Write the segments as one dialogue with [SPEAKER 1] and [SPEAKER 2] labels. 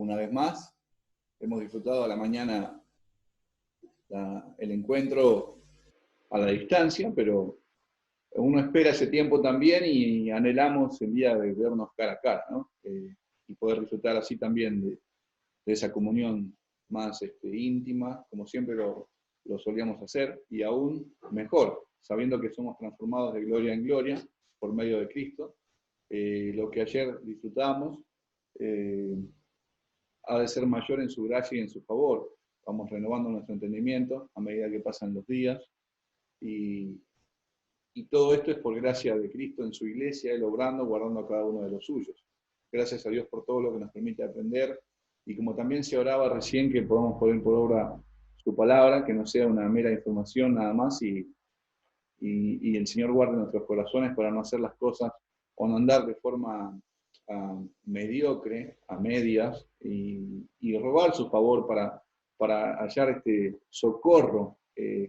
[SPEAKER 1] una vez más. Hemos disfrutado a la mañana el encuentro a la distancia, pero uno espera ese tiempo también y anhelamos el día de vernos cara a cara, ¿no? Y poder disfrutar así también de esa comunión más íntima, como siempre lo solíamos hacer, y aún mejor, sabiendo que somos transformados de gloria en gloria por medio de Cristo. Lo que ayer disfrutamos ha de ser mayor en su gracia y en su favor. Vamos renovando nuestro entendimiento a medida que pasan los días, y todo esto es por gracia de Cristo en su iglesia, Él obrando, guardando a cada uno de los suyos. Gracias a Dios por todo lo que nos permite aprender, y como también se oraba recién, que podamos poner por obra su palabra, que no sea una mera información nada más, y el Señor guarde nuestros corazones para no hacer las cosas o no andar de forma mediocre, a medias, y robar su favor para hallar este socorro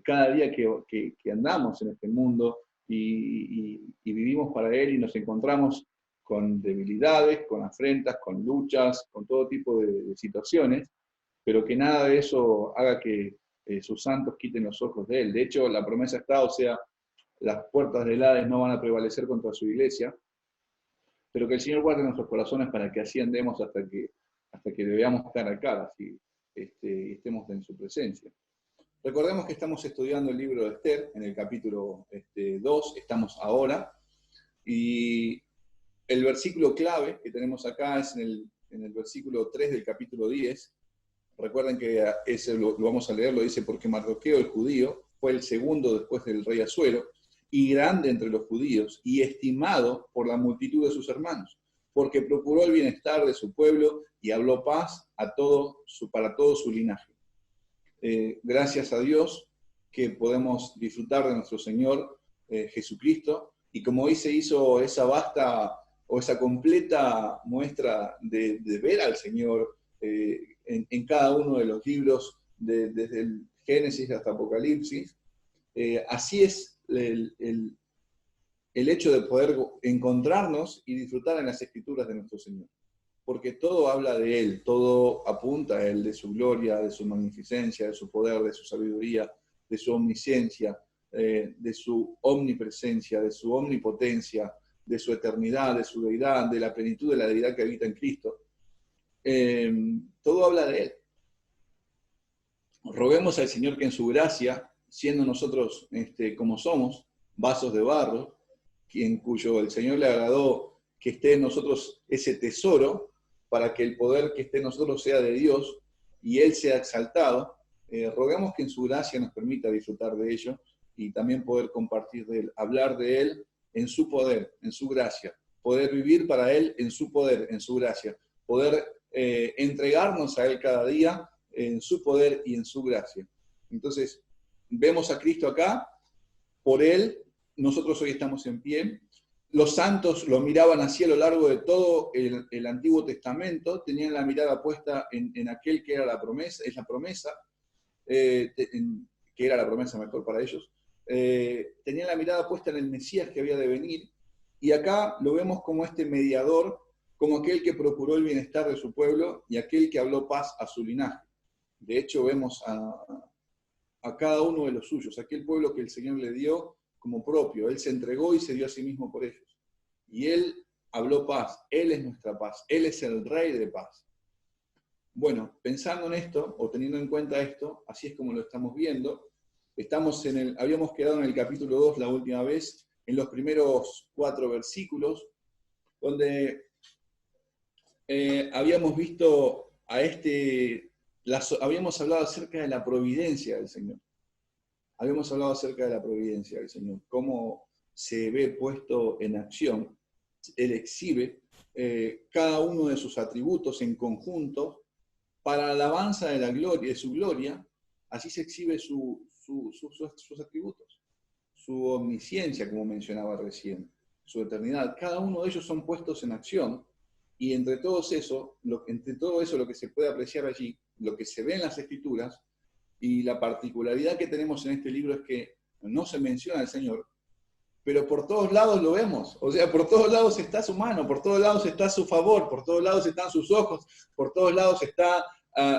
[SPEAKER 1] cada día que andamos en este mundo y vivimos para Él, y nos encontramos con debilidades, con afrentas, con luchas, con todo tipo de situaciones, pero que nada de eso haga que sus santos quiten los ojos de Él. De hecho, la promesa está, o sea, las puertas del Hades no van a prevalecer contra su iglesia, pero que el Señor guarde nuestros corazones para que así andemos hasta que le veamos cara a cara, y estemos en su presencia. Recordemos que estamos estudiando el libro de Esther, en el capítulo 2, estamos ahora, y el versículo clave que tenemos acá es en el versículo 3 del capítulo 10. Recuerden que ese lo vamos a leer, lo dice: porque Mardoqueo el judío fue el segundo después del rey Asuero, y grande entre los judíos, y estimado por la multitud de sus hermanos, porque procuró el bienestar de su pueblo y habló paz para todo su linaje. Gracias a Dios que podemos disfrutar de nuestro Señor Jesucristo, y como hoy se hizo esa vasta o esa completa muestra de ver al Señor en cada uno de los libros, desde el Génesis hasta Apocalipsis, así es el hecho de poder encontrarnos y disfrutar en las Escrituras de nuestro Señor. Porque todo habla de Él, todo apunta a Él, de su gloria, de su magnificencia, de su poder, de su sabiduría, de su omnisciencia, de su omnipresencia, de su omnipotencia, de su eternidad, de su deidad, de la plenitud de la deidad que habita en Cristo. Todo habla de Él. Roguemos al Señor que en su gracia, siendo nosotros como somos, vasos de barro, cuyo el Señor le agradó que esté en nosotros ese tesoro, para que el poder que esté en nosotros sea de Dios y Él sea exaltado, roguemos que en su gracia nos permita disfrutar de ello y también poder compartir de Él, hablar de Él en su poder, en su gracia, poder vivir para Él en su poder, en su gracia, poder entregarnos a Él cada día en su poder y en su gracia. Entonces, vemos a Cristo acá, por Él nosotros hoy estamos en pie. Los santos lo miraban así a lo largo de todo el Antiguo Testamento, tenían la mirada puesta en aquel que era la promesa, es la promesa, que era la promesa mejor para ellos, tenían la mirada puesta en el Mesías que había de venir, y acá lo vemos como este mediador, como aquel que procuró el bienestar de su pueblo y aquel que habló paz a su linaje. De hecho, vemos a cada uno de los suyos, aquel pueblo que el Señor le dio como propio. Él se entregó y se dio a sí mismo por ellos. Y Él habló paz. Él es nuestra paz. Él es el Rey de paz. Bueno, pensando en esto, o teniendo en cuenta esto, así es como lo estamos viendo. Habíamos quedado en el capítulo 2 la última vez, en los primeros 4 versículos, donde habíamos visto habíamos hablado acerca de la providencia del Señor. Habíamos hablado acerca de la providencia del Señor, cómo se ve puesto en acción. Él exhibe cada uno de sus atributos en conjunto para la alabanza de la gloria, de su gloria. Así se exhibe sus atributos. Su omnisciencia, como mencionaba recién, su eternidad. Cada uno de ellos son puestos en acción, y entre todo eso lo que se puede apreciar allí, lo que se ve en las Escrituras, y la particularidad que tenemos en este libro es que no se menciona al Señor, pero por todos lados lo vemos. O sea, por todos lados está su mano, por todos lados está su favor, por todos lados están sus ojos, por todos lados está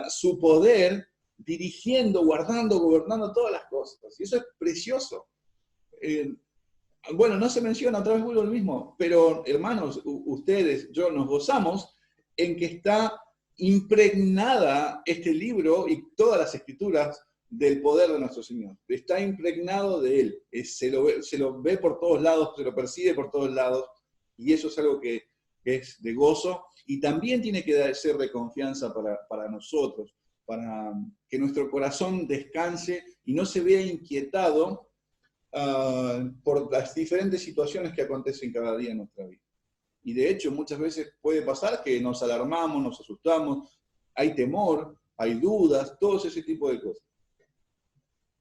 [SPEAKER 1] su poder dirigiendo, guardando, gobernando todas las cosas. Y eso es precioso. Bueno, no se menciona, otra vez vuelvo al mismo, pero hermanos, ustedes, yo, nos gozamos en que está impregnada este libro y todas las escrituras del poder de nuestro Señor. Está impregnado de Él. Se lo ve por todos lados, se lo percibe por todos lados, y eso es algo que es de gozo, y también tiene que ser de confianza para nosotros, para que nuestro corazón descanse y no se vea inquietado por las diferentes situaciones que acontecen cada día en nuestra vida. Y de hecho, muchas veces puede pasar que nos alarmamos, nos asustamos, hay temor, hay dudas, todo ese tipo de cosas.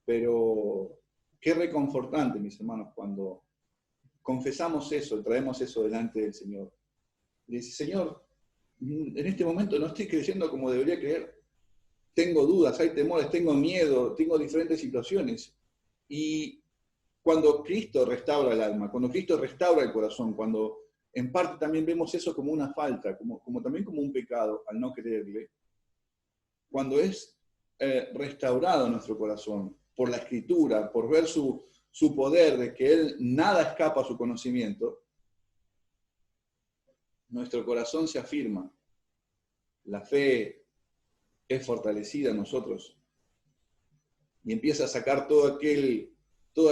[SPEAKER 1] Pero qué reconfortante, mis hermanos, cuando confesamos eso, traemos eso delante del Señor. Le dice, Señor, en este momento no estoy creyendo como debería creer. Tengo dudas, hay temores, tengo miedo, tengo diferentes situaciones. Y cuando Cristo restaura el alma, cuando Cristo restaura el corazón, cuando en parte también vemos eso como una falta, como también como un pecado al no creerle, cuando es restaurado nuestro corazón por la Escritura, por ver su poder, de que Él nada escapa a su conocimiento, nuestro corazón se afirma, la fe es fortalecida en nosotros y empieza a sacar todas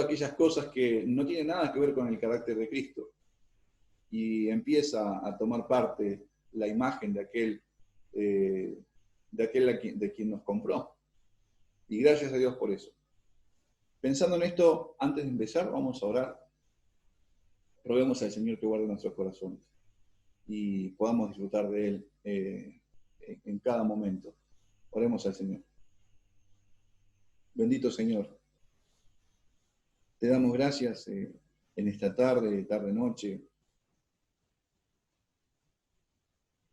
[SPEAKER 1] aquellas cosas que no tienen nada que ver con el carácter de Cristo, y empieza a tomar parte la imagen de aquel de quien nos compró. Y gracias a Dios por eso. Pensando en esto, antes de empezar, vamos a orar. Roguemos al Señor que guarde nuestros corazones y podamos disfrutar de Él en cada momento. Oremos al Señor. Bendito Señor, te damos gracias en esta tarde-noche,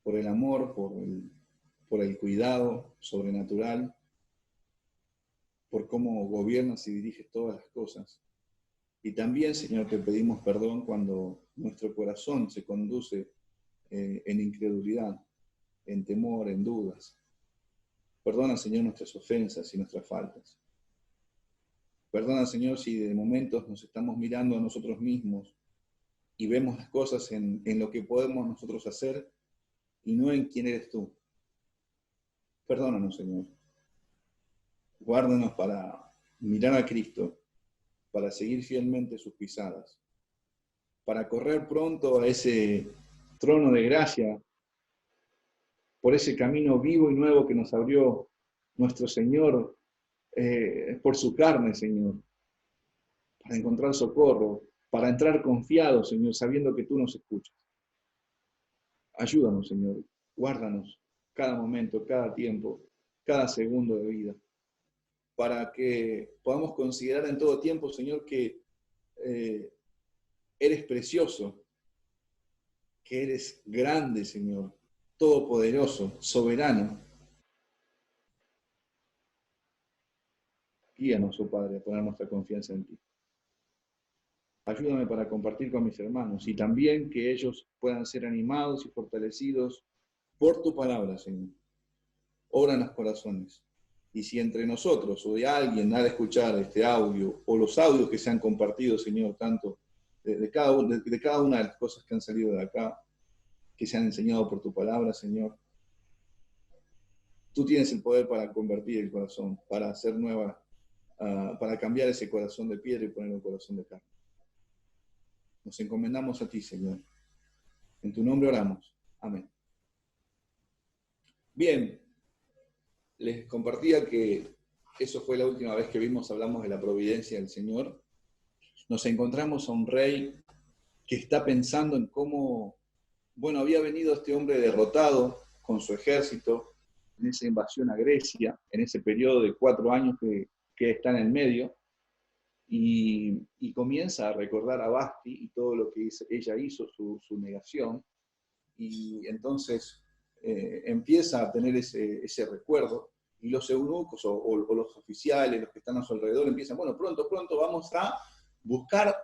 [SPEAKER 1] por el amor, por el cuidado sobrenatural, por cómo gobiernas y diriges todas las cosas. Y también, Señor, te pedimos perdón cuando nuestro corazón se conduce en incredulidad, en temor, en dudas. Perdona, Señor, nuestras ofensas y nuestras faltas. Perdona, Señor, si de momentos nos estamos mirando a nosotros mismos y vemos las cosas en lo que podemos nosotros hacer y no en quién eres tú. Perdónanos, Señor. Guárdanos para mirar a Cristo, para seguir fielmente sus pisadas, para correr pronto a ese trono de gracia, por ese camino vivo y nuevo que nos abrió nuestro Señor por su carne, Señor, para encontrar socorro, para entrar confiados, Señor, sabiendo que tú nos escuchas. Ayúdanos, Señor, guárdanos cada momento, cada tiempo, cada segundo de vida, para que podamos considerar en todo tiempo, Señor, que eres precioso, que eres grande, Señor, todopoderoso, soberano. Guíanos, oh Padre, a poner nuestra confianza en ti. Ayúdame para compartir con mis hermanos y también que ellos puedan ser animados y fortalecidos por tu palabra, Señor. Obra en los corazones. Y si entre nosotros o de alguien ha de escuchar este audio o los audios que se han compartido, Señor, tanto de cada una de las cosas que han salido de acá, que se han enseñado por tu palabra, Señor, tú tienes el poder para convertir el corazón, para hacer nueva, para cambiar ese corazón de piedra y poner un corazón de carne. Nos encomendamos a ti, Señor. En tu nombre oramos. Amén. Bien, les compartía que eso fue la última vez que hablamos de la providencia del Señor. Nos encontramos a un rey que está pensando en cómo, bueno, había venido este hombre derrotado con su ejército en esa invasión a Grecia, en ese periodo de 4 años que está en el medio, y comienza a recordar a Vasti y todo lo que ella hizo, su negación, y entonces empieza a tener ese recuerdo, y los eunucos o los oficiales, los que están a su alrededor, empiezan, bueno, pronto vamos a buscar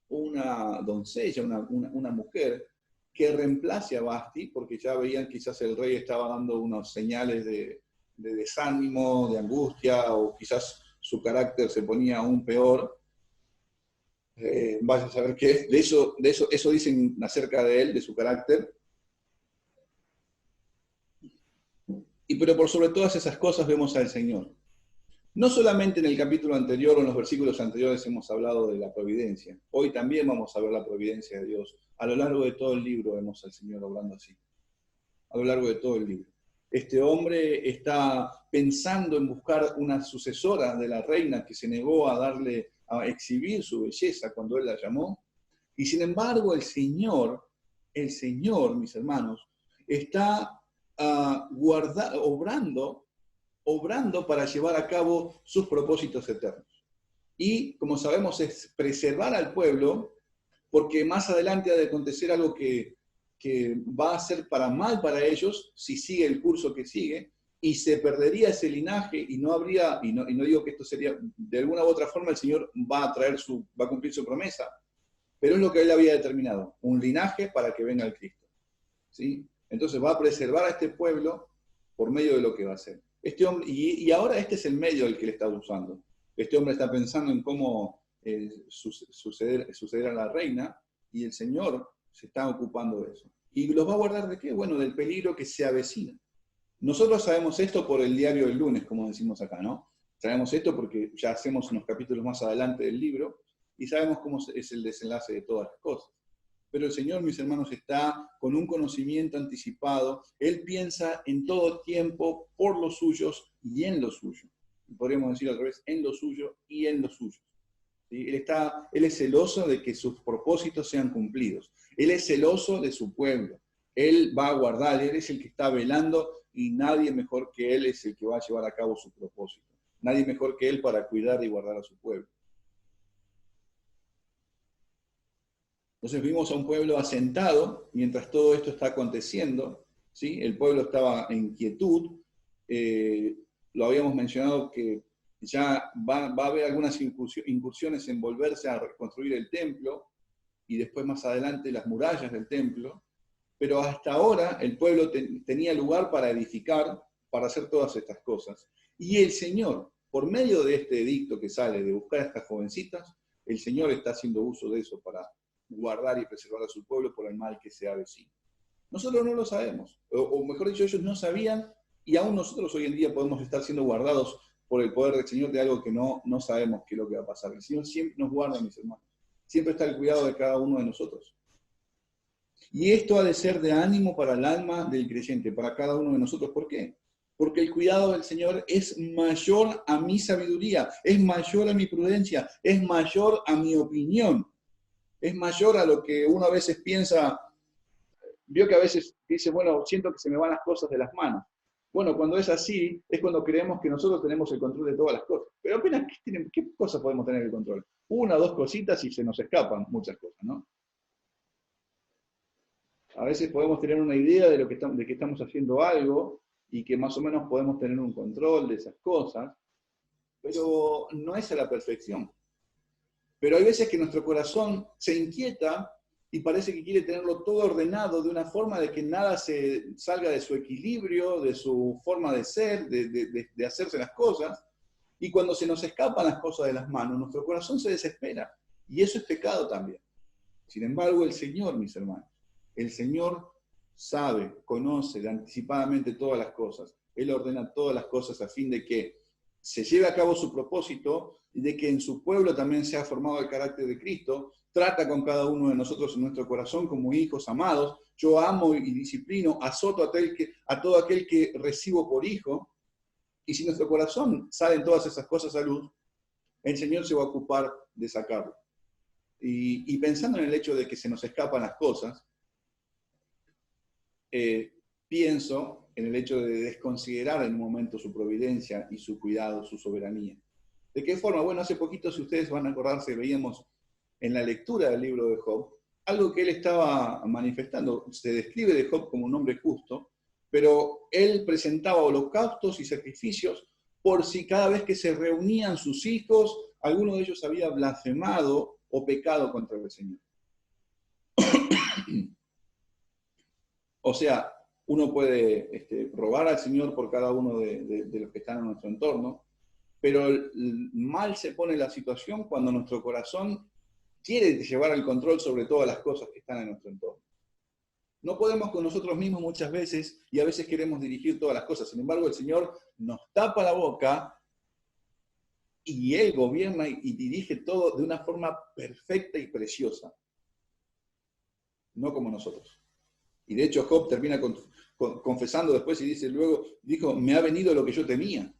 [SPEAKER 1] una doncella, una mujer, que reemplace a Basti, porque ya veían quizás el rey estaba dando unas señales de desánimo, de angustia, o quizás su carácter se ponía aún peor. Vaya a saber qué. Eso dicen acerca de él, de su carácter. Pero por sobre todas esas cosas vemos al Señor. No solamente en el capítulo anterior o en los versículos anteriores hemos hablado de la providencia. Hoy también vamos a ver la providencia de Dios. A lo largo de todo el libro vemos al Señor obrando así. A lo largo de todo el libro. Este hombre está pensando en buscar una sucesora de la reina que se negó a exhibir su belleza cuando él la llamó. Y sin embargo, el Señor, mis hermanos, está obrando para llevar a cabo sus propósitos eternos. Y, como sabemos, es preservar al pueblo, porque más adelante ha de acontecer algo que va a ser para mal para ellos si sigue el curso que sigue, y se perdería ese linaje y no habría, y no digo que esto sería, de alguna u otra forma el Señor va a cumplir su promesa, pero es lo que él había determinado, un linaje para que venga el Cristo. ¿Sí? Entonces va a preservar a este pueblo por medio de lo que va a hacer. Este hombre, y ahora este es el medio del que le está usando. Este hombre está pensando en cómo suceder a la reina, y el Señor se está ocupando de eso. ¿Y los va a guardar de qué? Bueno, del peligro que se avecina. Nosotros sabemos esto por el diario del lunes, como decimos acá, ¿no? Sabemos esto porque ya hacemos unos capítulos más adelante del libro, y sabemos cómo es el desenlace de todas las cosas. Pero el Señor, mis hermanos, está con un conocimiento anticipado. Él piensa en todo tiempo por los suyos y en lo suyo. Podríamos decir al revés, en lo suyo y en lo suyo. ¿Sí? Él es celoso de que sus propósitos sean cumplidos. Él es celoso de su pueblo. Él va a guardar, Él es el que está velando, y nadie mejor que Él es el que va a llevar a cabo su propósito. Nadie mejor que Él para cuidar y guardar a su pueblo. Entonces vimos a un pueblo asentado mientras todo esto está aconteciendo, ¿sí? El pueblo estaba en quietud. Lo habíamos mencionado que ya va a haber algunas incursiones en volverse a reconstruir el templo, y después más adelante las murallas del templo, pero hasta ahora el pueblo tenía lugar para edificar, para hacer todas estas cosas. Y el Señor, por medio de este edicto que sale de buscar a estas jovencitas, el Señor está haciendo uso de eso para guardar y preservar a su pueblo por el mal que se avecina. Nosotros no lo sabemos, o mejor dicho, ellos no sabían, y aún nosotros hoy en día podemos estar siendo guardados por el poder del Señor de algo que no sabemos qué es lo que va a pasar. El Señor siempre nos guarda, mis hermanos. Siempre está el cuidado de cada uno de nosotros. Y esto ha de ser de ánimo para el alma del creyente, para cada uno de nosotros. ¿Por qué? Porque el cuidado del Señor es mayor a mi sabiduría, es mayor a mi prudencia, es mayor a mi opinión, es mayor a lo que uno a veces piensa. Vio que a veces dice, bueno, siento que se me van las cosas de las manos. Bueno, cuando es así, es cuando creemos que nosotros tenemos el control de todas las cosas. Pero apenas, ¿qué cosas podemos tener el control? Una o dos cositas y se nos escapan muchas cosas, ¿no? A veces podemos tener una idea de que estamos haciendo algo, y que más o menos podemos tener un control de esas cosas, pero no es a la perfección. Pero hay veces que nuestro corazón se inquieta y parece que quiere tenerlo todo ordenado de una forma de que nada se salga de su equilibrio, de su forma de ser, de hacerse las cosas. Y cuando se nos escapan las cosas de las manos, nuestro corazón se desespera. Y eso es pecado también. Sin embargo, el Señor, mis hermanos, el Señor sabe, conoce anticipadamente todas las cosas. Él ordena todas las cosas a fin de que se lleve a cabo su propósito, y de que en su pueblo también se ha formado el carácter de Cristo. Trata con cada uno de nosotros en nuestro corazón como hijos amados. Yo amo y disciplino, azoto a todo aquel que recibo por hijo. Y si nuestro corazón salen todas esas cosas a luz, el Señor se va a ocupar de sacarlo. Y pensando en el hecho de que se nos escapan las cosas, pienso en el hecho de desconsiderar en un momento su providencia y su cuidado, su soberanía. ¿De qué forma? Bueno, hace poquito, si ustedes van a acordarse, veíamos en la lectura del libro de Job algo que él estaba manifestando. Se describe de Job como un hombre justo, pero él presentaba holocaustos y sacrificios por si cada vez que se reunían sus hijos, alguno de ellos había blasfemado o pecado contra el Señor. O sea, uno puede robar al Señor por cada uno de los que están en nuestro entorno, pero mal se pone la situación cuando nuestro corazón quiere llevar el control sobre todas las cosas que están en nuestro entorno. No podemos con nosotros mismos muchas veces y a veces queremos dirigir todas las cosas. Sin embargo, el Señor nos tapa la boca y Él gobierna y dirige todo de una forma perfecta y preciosa. No como nosotros. Y de hecho Job termina confesando después y dijo, me ha venido lo que yo temía.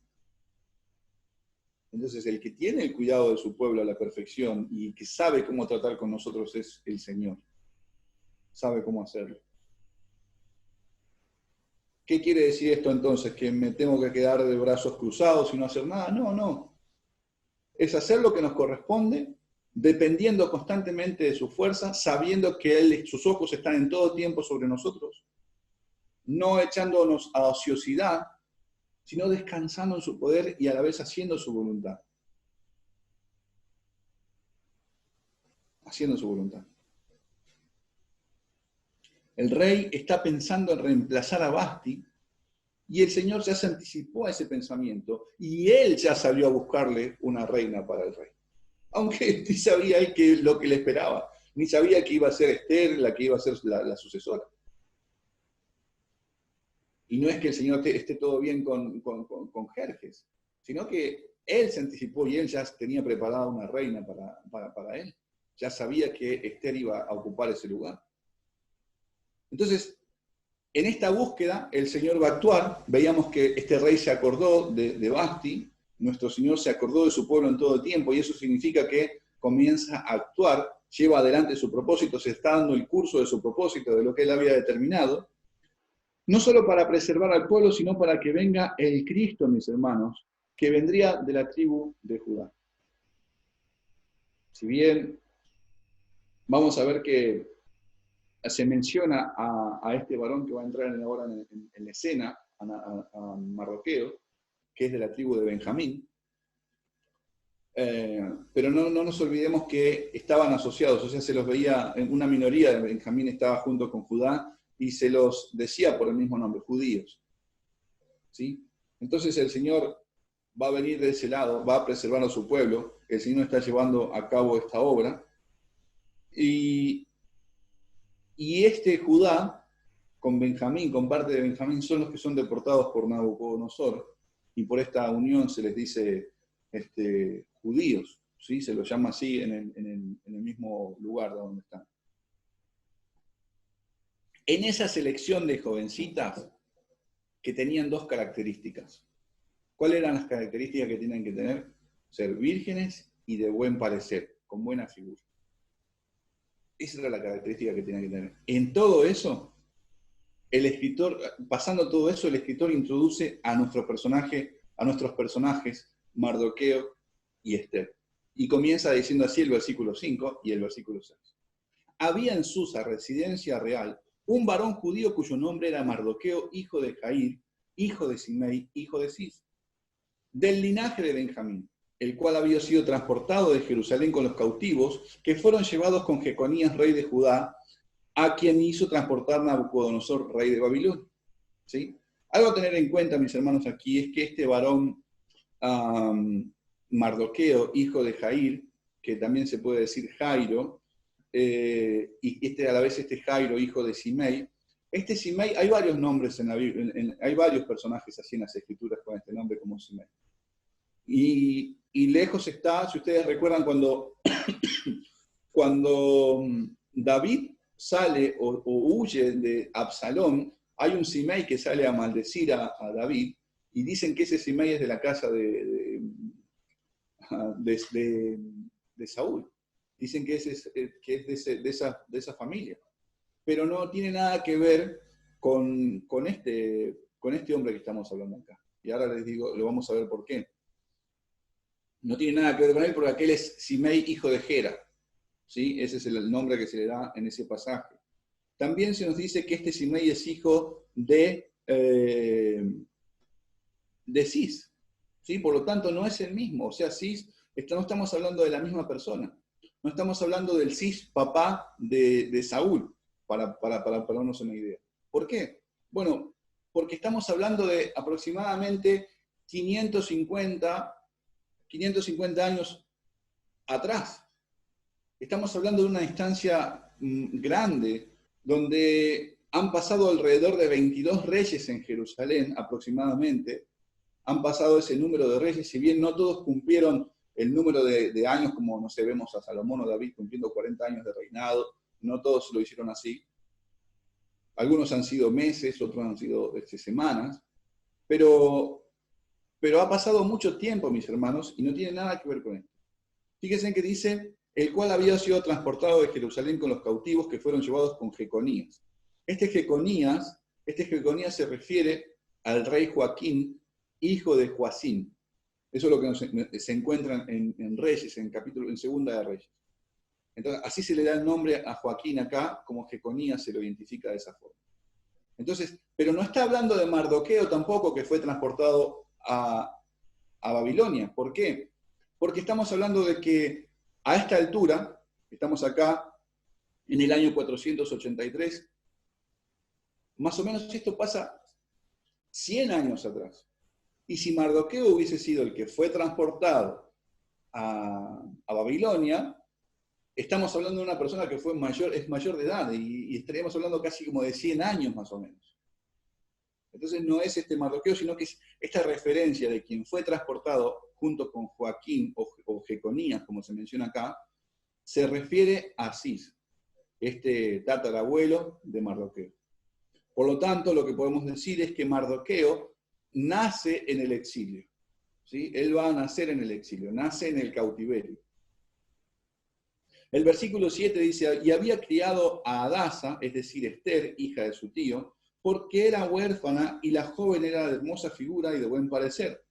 [SPEAKER 1] Entonces el que tiene el cuidado de su pueblo a la perfección y que sabe cómo tratar con nosotros es el Señor. Sabe cómo hacerlo. ¿Qué quiere decir esto entonces? ¿Que me tengo que quedar de brazos cruzados y no hacer nada? No, no. Es hacer lo que nos corresponde, dependiendo constantemente de su fuerza, sabiendo que sus ojos están en todo tiempo sobre nosotros, no echándonos a ociosidad, sino descansando en su poder y a la vez haciendo su voluntad. Haciendo su voluntad. El rey está pensando en reemplazar a Vasti y el Señor ya se anticipó a ese pensamiento y él ya salió a buscarle una reina para el rey. Aunque ni sabía él lo que le esperaba, ni sabía que iba a ser Esther la que iba a ser la sucesora. Y no es que el Señor esté todo bien con Jerjes, sino que él se anticipó y él ya tenía preparada una reina para él. Ya sabía que Esther iba a ocupar ese lugar. Entonces, en esta búsqueda, el Señor va a actuar. Veíamos que este rey se acordó de Vasti, nuestro Señor se acordó de su pueblo en todo el tiempo, y eso significa que comienza a actuar, lleva adelante su propósito, se está dando el curso de su propósito, de lo que él había determinado, no solo para preservar al pueblo, sino para que venga el Cristo, mis hermanos, que vendría de la tribu de Judá. Si bien vamos a ver que se menciona a este varón que va a entrar ahora en la escena, a Mardoqueo, que es de la tribu de Benjamín, pero no nos olvidemos que estaban asociados, o sea, se los veía, una minoría de Benjamín estaba junto con Judá, y se los decía por el mismo nombre, judíos. ¿Sí? Entonces el Señor va a venir de ese lado, va a preservar a su pueblo, el Señor está llevando a cabo esta obra, y este Judá, con Benjamín, con parte de Benjamín, son los que son deportados por Nabucodonosor, y por esta unión se les dice judíos, ¿sí? Se los llama así en el mismo lugar donde están. En esa selección de jovencitas que tenían dos características. ¿Cuáles eran las características que tienen que tener? Ser vírgenes y de buen parecer, con buena figura. Esa era la característica que tenían que tener. En todo eso, el escritor, pasando todo eso, el escritor introduce a nuestros personajes, Mardoqueo y Esther. Y comienza diciendo así el versículo 5 y el versículo 6. Había en Susa, residencia real, un varón judío cuyo nombre era Mardoqueo, hijo de Jair, hijo de Simei, hijo de Cis, del linaje de Benjamín, el cual había sido transportado de Jerusalén con los cautivos, que fueron llevados con Jeconías, rey de Judá, a quien hizo transportar Nabucodonosor, rey de Babilonia. ¿Sí? Algo a tener en cuenta, mis hermanos, aquí es que este varón Mardoqueo, hijo de Jair, que también se puede decir Jairo, y a la vez este Jairo, hijo de Simei. Este Simei, hay varios nombres en la Biblia, hay varios personajes así en las escrituras con este nombre como Simei. Y lejos está, si ustedes recuerdan, cuando David sale o huye de Absalón, hay un Simei que sale a maldecir a David, y dicen que ese Simei es de la casa de Saúl. Dicen que es de esa familia. Pero no tiene nada que ver con este hombre que estamos hablando acá. Y ahora les digo, lo vamos a ver por qué. No tiene nada que ver con él porque aquel es Simei, hijo de Gera. ¿Sí? Ese es el nombre que se le da en ese pasaje. También se nos dice que este Simei es hijo de Cis. ¿Sí? Por lo tanto, no es el mismo. O sea, Cis, no estamos hablando de la misma persona. no estamos hablando del cis papá de Saúl, para darnos una idea. ¿Por qué? Bueno, porque estamos hablando de aproximadamente 550 años atrás. Estamos hablando de una distancia grande, donde han pasado alrededor de 22 reyes en Jerusalén aproximadamente. Han pasado ese número de reyes, si bien no todos cumplieron el número de años, como no sé, vemos a Salomón o David cumpliendo 40 años de reinado, no todos lo hicieron así. Algunos han sido meses, otros han sido semanas, pero ha pasado mucho tiempo, mis hermanos, y no tiene nada que ver con esto. Fíjense que dice, el cual había sido transportado de Jerusalén con los cautivos que fueron llevados con Jeconías. Este Jeconías se refiere al rey Joaquín, hijo de Joacim. Eso es lo que se encuentra en Reyes, en Segunda de Reyes. Entonces, así se le da el nombre a Joaquín acá, como Jeconías se lo identifica de esa forma. Entonces, pero no está hablando de Mardoqueo tampoco, que fue transportado a Babilonia. ¿Por qué? Porque estamos hablando de que a esta altura, estamos acá en el año 483, más o menos esto pasa 100 años atrás. Y si Mardoqueo hubiese sido el que fue transportado a Babilonia, estamos hablando de una persona que es mayor de edad y estaríamos hablando casi como de 100 años más o menos. Entonces no es este Mardoqueo, sino que es esta referencia de quien fue transportado junto con Joaquín o Jeconías, como se menciona acá, se refiere a Cis, este tatarabuelo de Mardoqueo. Por lo tanto, lo que podemos decir es que Mardoqueo nace en el exilio. ¿Sí? Él va a nacer en el exilio, nace en el cautiverio. El versículo 7 dice, y había criado a Hadasa, es decir, Esther, hija de su tío, porque era huérfana y la joven era de hermosa figura y de buen parecer.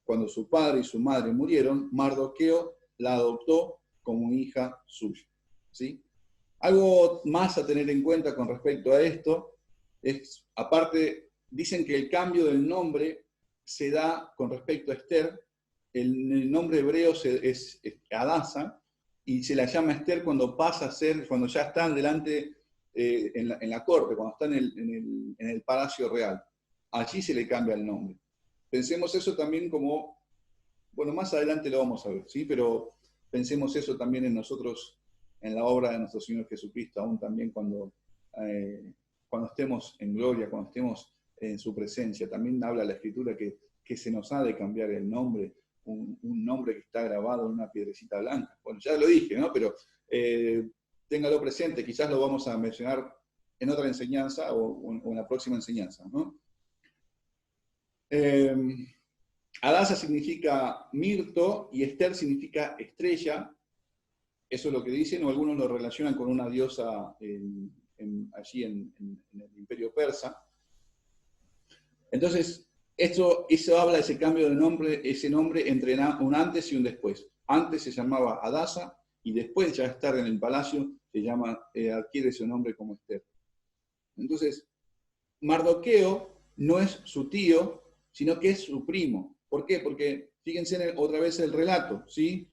[SPEAKER 1] Cuando su padre y su madre murieron, Mardoqueo la adoptó como hija suya. ¿Sí? Algo más a tener en cuenta con respecto a esto es, aparte, dicen que el cambio del nombre se da con respecto a Esther. El nombre hebreo es Hadasa y se la llama Esther cuando pasa a ser, cuando ya están delante en la corte, cuando están en el palacio real. Allí se le cambia el nombre. Pensemos eso también como, bueno, más adelante lo vamos a ver, ¿sí? Pero pensemos eso también en nosotros, en la obra de nuestro Señor Jesucristo, aún también cuando estemos en gloria, cuando estemos en su presencia. También habla la Escritura que se nos ha de cambiar el nombre, un nombre que está grabado en una piedrecita blanca. Bueno, ya lo dije, ¿no? Pero téngalo presente, quizás lo vamos a mencionar en otra enseñanza o en la próxima enseñanza, ¿no? Hadasa significa mirto y Esther significa estrella. Eso es lo que dicen, o algunos lo relacionan con una diosa allí en el Imperio Persa. Entonces, eso habla de ese cambio de nombre, ese nombre entre un antes y un después. Antes se llamaba Hadasa y después ya estar en el palacio se adquiere ese nombre como Esther. Entonces, Mardoqueo no es su tío, sino que es su primo. ¿Por qué? Porque, fíjense otra vez el relato, ¿sí?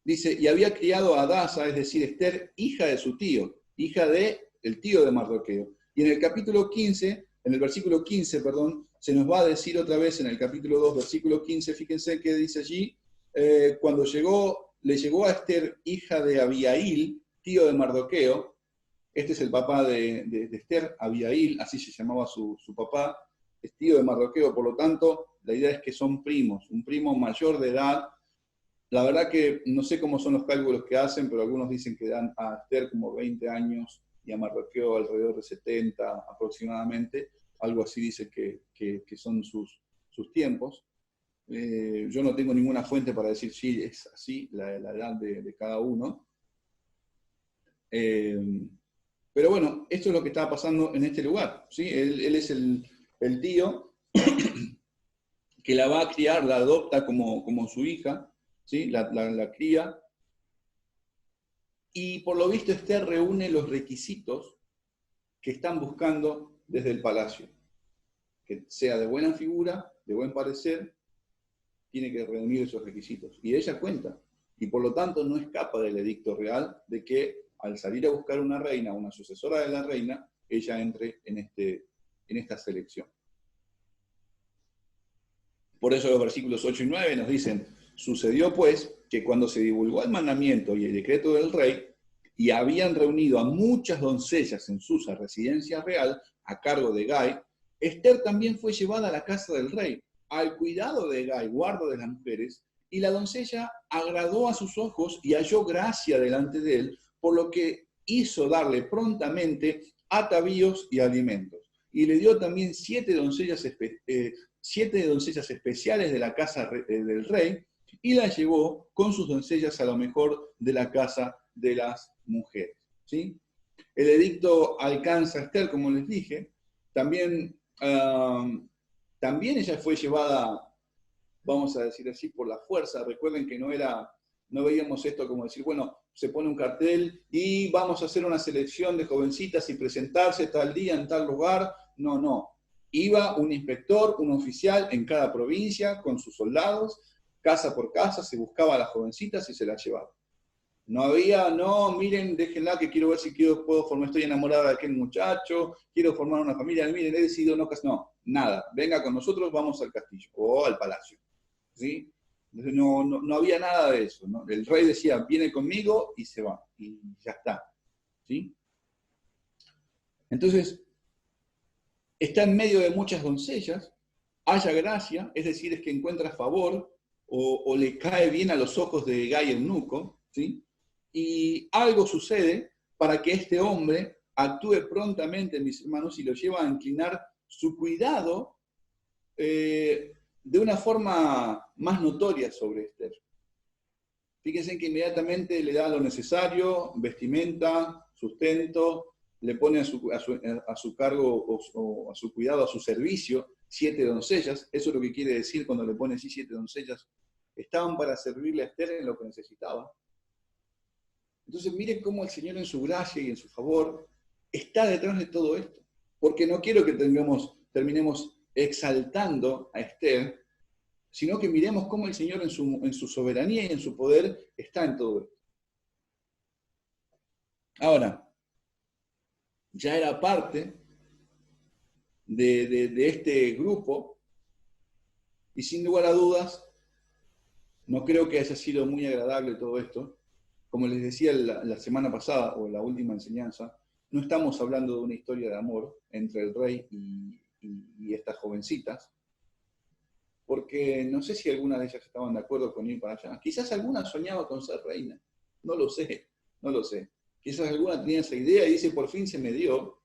[SPEAKER 1] Dice, y había criado a Hadasa, es decir, Esther, hija de su tío, hija del tío de Mardoqueo. Y en el capítulo 15, en el versículo 15, perdón, se nos va a decir otra vez en el capítulo 2, versículo 15, fíjense que dice allí, cuando le llegó a Esther, hija de Abihail, tío de Mardoqueo. Este es el papá de Esther, Abihail, así se llamaba su papá, es tío de Mardoqueo, por lo tanto, la idea es que son primos, un primo mayor de edad. La verdad que no sé cómo son los cálculos que hacen, pero algunos dicen que dan a Esther como 20 años y a Mardoqueo alrededor de 70 aproximadamente, algo así dice que son sus tiempos. Yo no tengo ninguna fuente para decir si es así la edad de cada uno. Pero bueno, esto es lo que estaba pasando en este lugar, ¿sí? Él es el tío que la va a criar, la adopta como su hija, ¿sí? La cría. Y por lo visto Esther reúne los requisitos que están buscando desde el palacio. Que sea de buena figura, de buen parecer, tiene que reunir esos requisitos. Y ella cuenta. y por lo tanto no escapa del edicto real de que al salir a buscar una reina, una sucesora de la reina, ella entre en esta selección. Por eso los versículos 8 y 9 nos dicen: sucedió pues que cuando se divulgó el mandamiento y el decreto del rey, y habían reunido a muchas doncellas en Susa, residencia real, a cargo de Gai, Ester también fue llevada a la casa del rey, al cuidado de Gai, guarda de las mujeres, y la doncella agradó a sus ojos y halló gracia delante de él, por lo que hizo darle prontamente atavíos y alimentos. Y le dio también 7 doncellas especiales de la casa del rey, y la llevó con sus doncellas a lo mejor de la casa de las mujeres. ¿Sí? El edicto alcanza a Ester, como les dije. También ella fue llevada, vamos a decir así, por la fuerza. Recuerden que no veíamos esto como decir, bueno, se pone un cartel y vamos a hacer una selección de jovencitas y presentarse tal día en tal lugar. No, no. Iba un inspector, un oficial en cada provincia con sus soldados, casa por casa, se buscaba a las jovencitas y se las llevaba. No había, no, miren, déjenla que quiero ver si puedo formar, estoy enamorada de aquel muchacho, quiero formar una familia, miren, he decidido no, nada, venga con nosotros, vamos al castillo o al palacio. ¿Sí? Entonces no había nada de eso, ¿no? El rey decía, viene conmigo y se va, y ya está. ¿Sí? Entonces, está en medio de muchas doncellas, haya gracia, es decir, es que encuentra favor o le cae bien a los ojos de Gai eunuco, ¿sí? Y algo sucede para que este hombre actúe prontamente, mis hermanos, y lo lleva a inclinar su cuidado de una forma más notoria sobre Ester. Fíjense que inmediatamente le da lo necesario, vestimenta, sustento, le pone a su cargo o a su cuidado, a su servicio, 7 doncellas. Eso es lo que quiere decir cuando le pone así 7 doncellas. Estaban para servirle a Ester en lo que necesitaba. Entonces miren cómo el Señor en su gracia y en su favor está detrás de todo esto. Porque no quiero que terminemos exaltando a Ester, sino que miremos cómo el Señor en su soberanía y en su poder está en todo esto. Ahora, ya era parte de este grupo, y sin lugar a dudas, no creo que haya sido muy agradable todo esto. Como les decía la semana pasada, o la última enseñanza, no estamos hablando de una historia de amor entre el rey y estas jovencitas, porque no sé si algunas de ellas estaban de acuerdo con ir para allá. Quizás alguna soñaba con ser reina, no lo sé. Quizás alguna tenía esa idea y dice, por fin se me dio,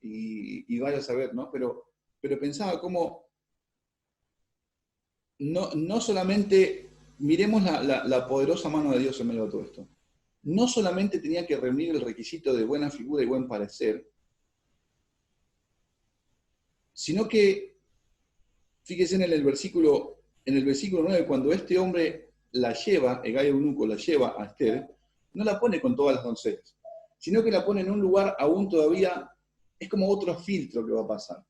[SPEAKER 1] y vaya a saber, ¿no? Pero pensaba cómo no solamente, miremos la poderosa mano de Dios en medio de todo esto. No solamente tenía que reunir el requisito de buena figura y buen parecer, sino que, fíjense en el versículo 9, cuando este hombre la lleva, Gai eunuco la lleva a Ester, no la pone con todas las doncellas, sino que la pone en un lugar aún todavía, es como otro filtro que va a pasar.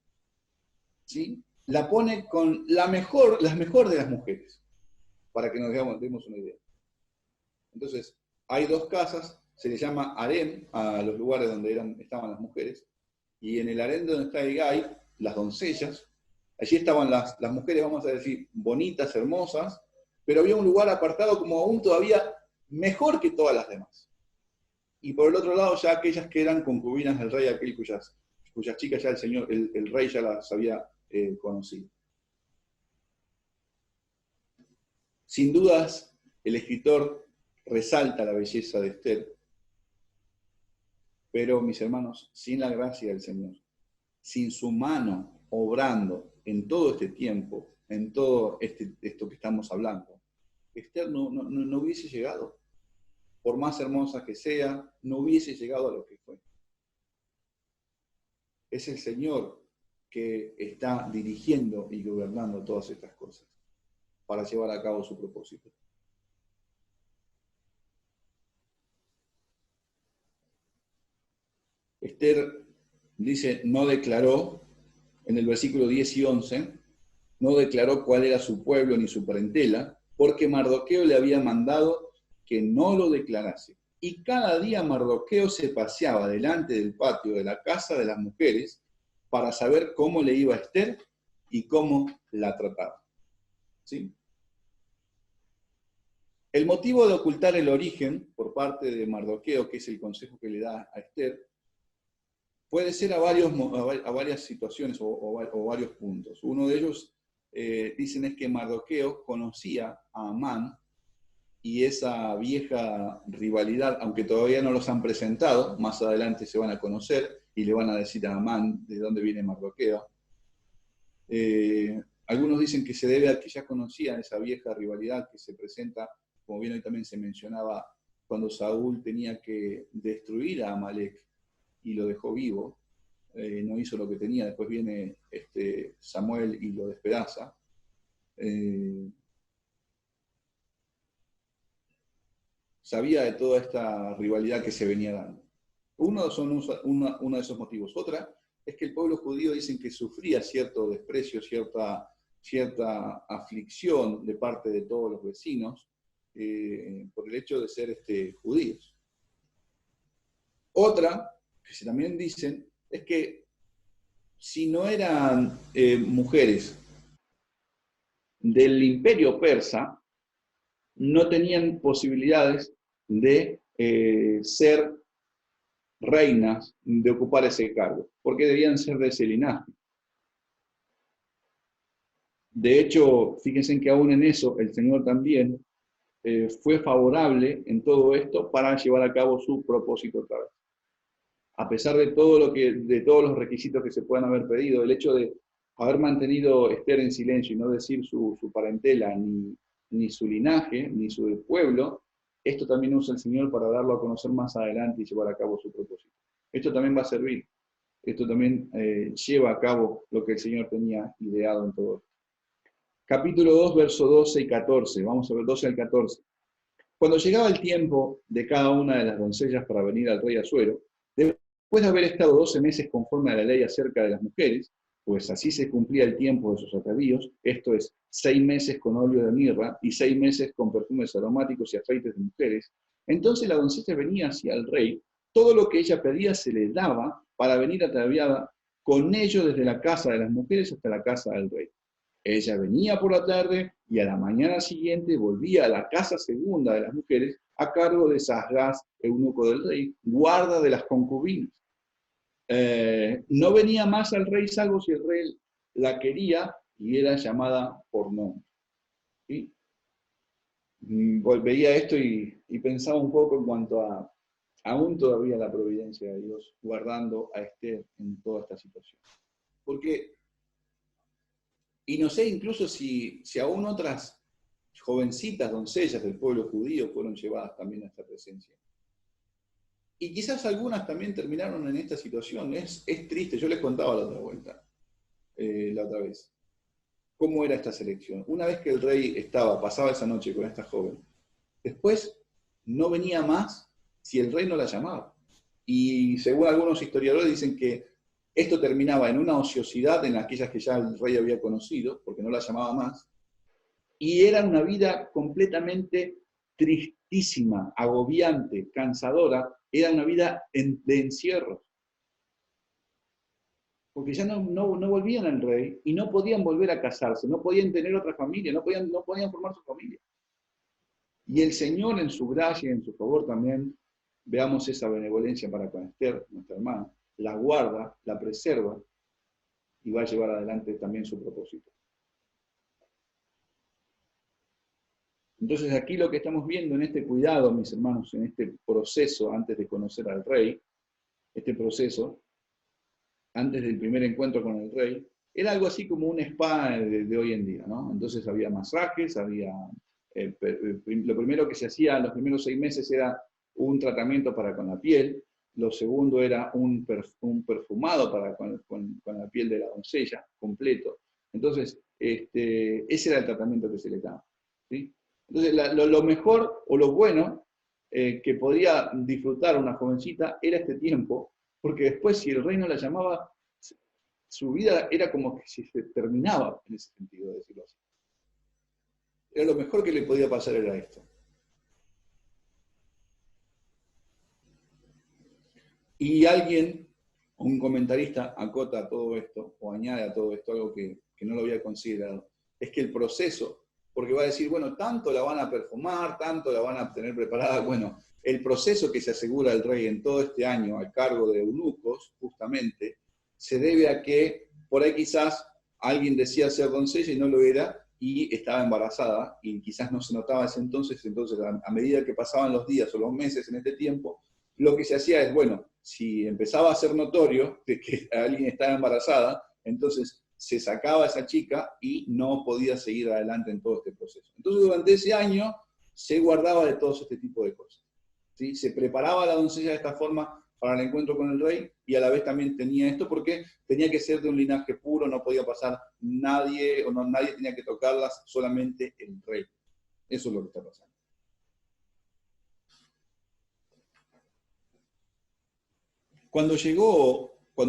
[SPEAKER 1] ¿Sí? La pone con las mejor de las mujeres, para que nos demos una idea. Entonces, hay 2 casas, se le llama harem a los lugares donde estaban las mujeres, y en el harem donde está Gai, las doncellas, allí estaban las mujeres, vamos a decir, bonitas, hermosas, pero había un lugar apartado como aún todavía mejor que todas las demás. Y por el otro lado, ya aquellas que eran concubinas del rey, aquel cuyas chicas ya el rey ya las había conocido. Sin dudas, el escritor resalta la belleza de Ester, pero mis hermanos, sin la gracia del Señor, sin su mano obrando en todo este tiempo, en todo esto que estamos hablando, Ester no hubiese llegado. Por más hermosa que sea, no hubiese llegado a lo que fue. Es el Señor que está dirigiendo y gobernando todas estas cosas para llevar a cabo su propósito. Ester dice, no declaró, en el versículo 10 y 11, no declaró cuál era su pueblo ni su parentela, porque Mardoqueo le había mandado que no lo declarase. Y cada día Mardoqueo se paseaba delante del patio de la casa de las mujeres para saber cómo le iba a Esther y cómo la trataba. ¿Sí? El motivo de ocultar el origen por parte de Mardoqueo, que es el consejo que le da a Esther, puede ser a varias situaciones o varios puntos. Uno de ellos, dicen, es que Mardoqueo conocía a Amán y esa vieja rivalidad, aunque todavía no los han presentado, más adelante se van a conocer y le van a decir a Amán de dónde viene Mardoqueo. Algunos dicen que se debe a que ya conocían esa vieja rivalidad que se presenta, como bien hoy también se mencionaba, cuando Saúl tenía que destruir a Amalek y lo dejó vivo, no hizo lo que tenía, después viene Samuel y lo despedaza. Sabía de toda esta rivalidad que se venía dando. Uno de esos motivos. Otra es que el pueblo judío dicen que sufría cierto desprecio, cierta aflicción de parte de todos los vecinos por el hecho de ser judíos. Otra, que también dicen, es que si no eran mujeres del imperio persa, no tenían posibilidades de ser reinas, de ocupar ese cargo, porque debían ser de ese linaje. De hecho, fíjense que aún en eso el Señor también fue favorable en todo esto para llevar a cabo su propósito otra vez. A pesar de de todos los requisitos que se puedan haber pedido, el hecho de haber mantenido Esther en silencio y no decir su parentela, ni su linaje, ni su pueblo, esto también usa el Señor para darlo a conocer más adelante y llevar a cabo su propósito. Esto también va a servir. Esto también lleva a cabo lo que el Señor tenía ideado en todo esto. Capítulo 2, versos 12 y 14. Vamos a ver 12 al 14. Cuando llegaba el tiempo de cada una de las doncellas para venir al rey Asuero, después de haber estado 12 meses conforme a la ley acerca de las mujeres, pues así se cumplía el tiempo de sus atavíos, esto es, 6 meses con óleo de mirra y 6 meses con perfumes aromáticos y aceites de mujeres, entonces la doncella venía hacia el rey, todo lo que ella pedía se le daba para venir ataviada con ello desde la casa de las mujeres hasta la casa del rey. Ella venía por la tarde y a la mañana siguiente volvía a la casa segunda de las mujeres a cargo de Sasgás, eunuco del rey, guarda de las concubinas. No venía más al rey salvo si el rey la quería y era llamada por nombre. ¿Sí? Veía esto y pensaba un poco en cuanto a aún todavía la providencia de Dios guardando a Esther en toda esta situación. Porque, y no sé incluso si aún otras jovencitas, doncellas del pueblo judío fueron llevadas también a esta presencia. Y quizás algunas también terminaron en esta situación. Es triste, yo les contaba la otra vez, cómo era esta selección. Una vez que el rey pasaba esa noche con esta joven, después no venía más si el rey no la llamaba. Y según algunos historiadores dicen que esto terminaba en una ociosidad en aquellas que ya el rey había conocido, porque no la llamaba más, y era una vida completamente tristísima, agobiante, cansadora, era una vida de encierro. Porque ya no volvían al rey y no podían volver a casarse, no podían tener otra familia, no podían formar su familia. Y el Señor en su gracia y en su favor también, veamos esa benevolencia para con Esther, nuestra hermana, la guarda, la preserva y va a llevar adelante también su propósito. Entonces aquí lo que estamos viendo en este cuidado, mis hermanos, en este proceso antes de conocer al rey, este proceso, antes del primer encuentro con el rey, era algo así como un spa de hoy en día, ¿no? Entonces había masajes, lo primero que se hacía en los primeros 6 meses era un tratamiento para con la piel, lo segundo era un perfumado para con la piel de la doncella, completo. Entonces, ese era el tratamiento que se le daba, ¿sí? Entonces, lo mejor o lo bueno que podía disfrutar una jovencita era este tiempo, porque después si el rey no la llamaba, su vida era como que se terminaba en ese sentido, de decirlo así. Era lo mejor que le podía pasar era esto. Y alguien, un comentarista, acota a todo esto, o añade a todo esto algo que no lo había considerado, es que el proceso, porque va a decir, bueno, tanto la van a perfumar, tanto la van a tener preparada, bueno, el proceso que se asegura el rey en todo este año al cargo de eunucos, justamente, se debe a que por ahí quizás alguien decía ser doncella y no lo era, y estaba embarazada, y quizás no se notaba ese entonces a medida que pasaban los días o los meses en este tiempo, lo que se hacía es, bueno, si empezaba a ser notorio de que alguien estaba embarazada, entonces se sacaba a esa chica y no podía seguir adelante en todo este proceso. Entonces durante ese año se guardaba de todo este tipo de cosas. ¿Sí? Se preparaba a la doncella de esta forma para el encuentro con el rey y a la vez también tenía esto porque tenía que ser de un linaje puro, no podía pasar nadie, o no, nadie tenía que tocarlas, solamente el rey. Eso es lo que está pasando. Cuando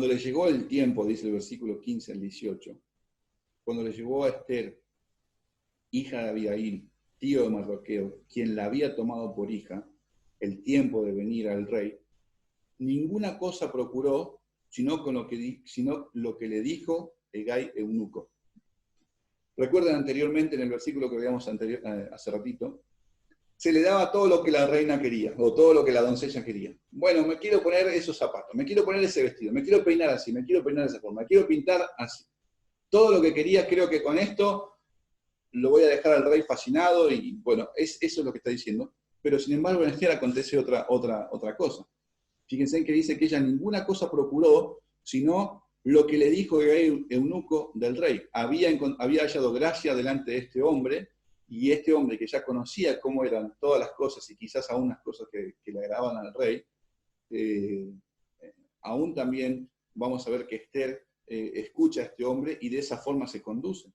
[SPEAKER 1] le llegó el tiempo, dice el versículo 15 al 18, cuando le llegó a Esther, hija de Abigail, tío de Mardoqueo, quien la había tomado por hija, el tiempo de venir al rey, ninguna cosa procuró, sino lo que le dijo Hegai eunuco. Recuerden anteriormente, en el versículo que veíamos hace ratito, se le daba todo lo que la reina quería, o todo lo que la doncella quería. Bueno, me quiero poner esos zapatos, me quiero poner ese vestido, me quiero peinar así, me quiero peinar de esa forma, me quiero pintar así. Todo lo que quería, creo que con esto lo voy a dejar al rey fascinado, y bueno, eso es lo que está diciendo. Pero sin embargo en Esther acontece otra cosa. Fíjense que dice que ella ninguna cosa procuró, sino lo que le dijo el eunuco del rey. Había hallado gracia delante de este hombre, y este hombre que ya conocía cómo eran todas las cosas, y quizás aún las cosas que le agradaban al rey, aún también vamos a ver que Esther escucha a este hombre y de esa forma se conduce.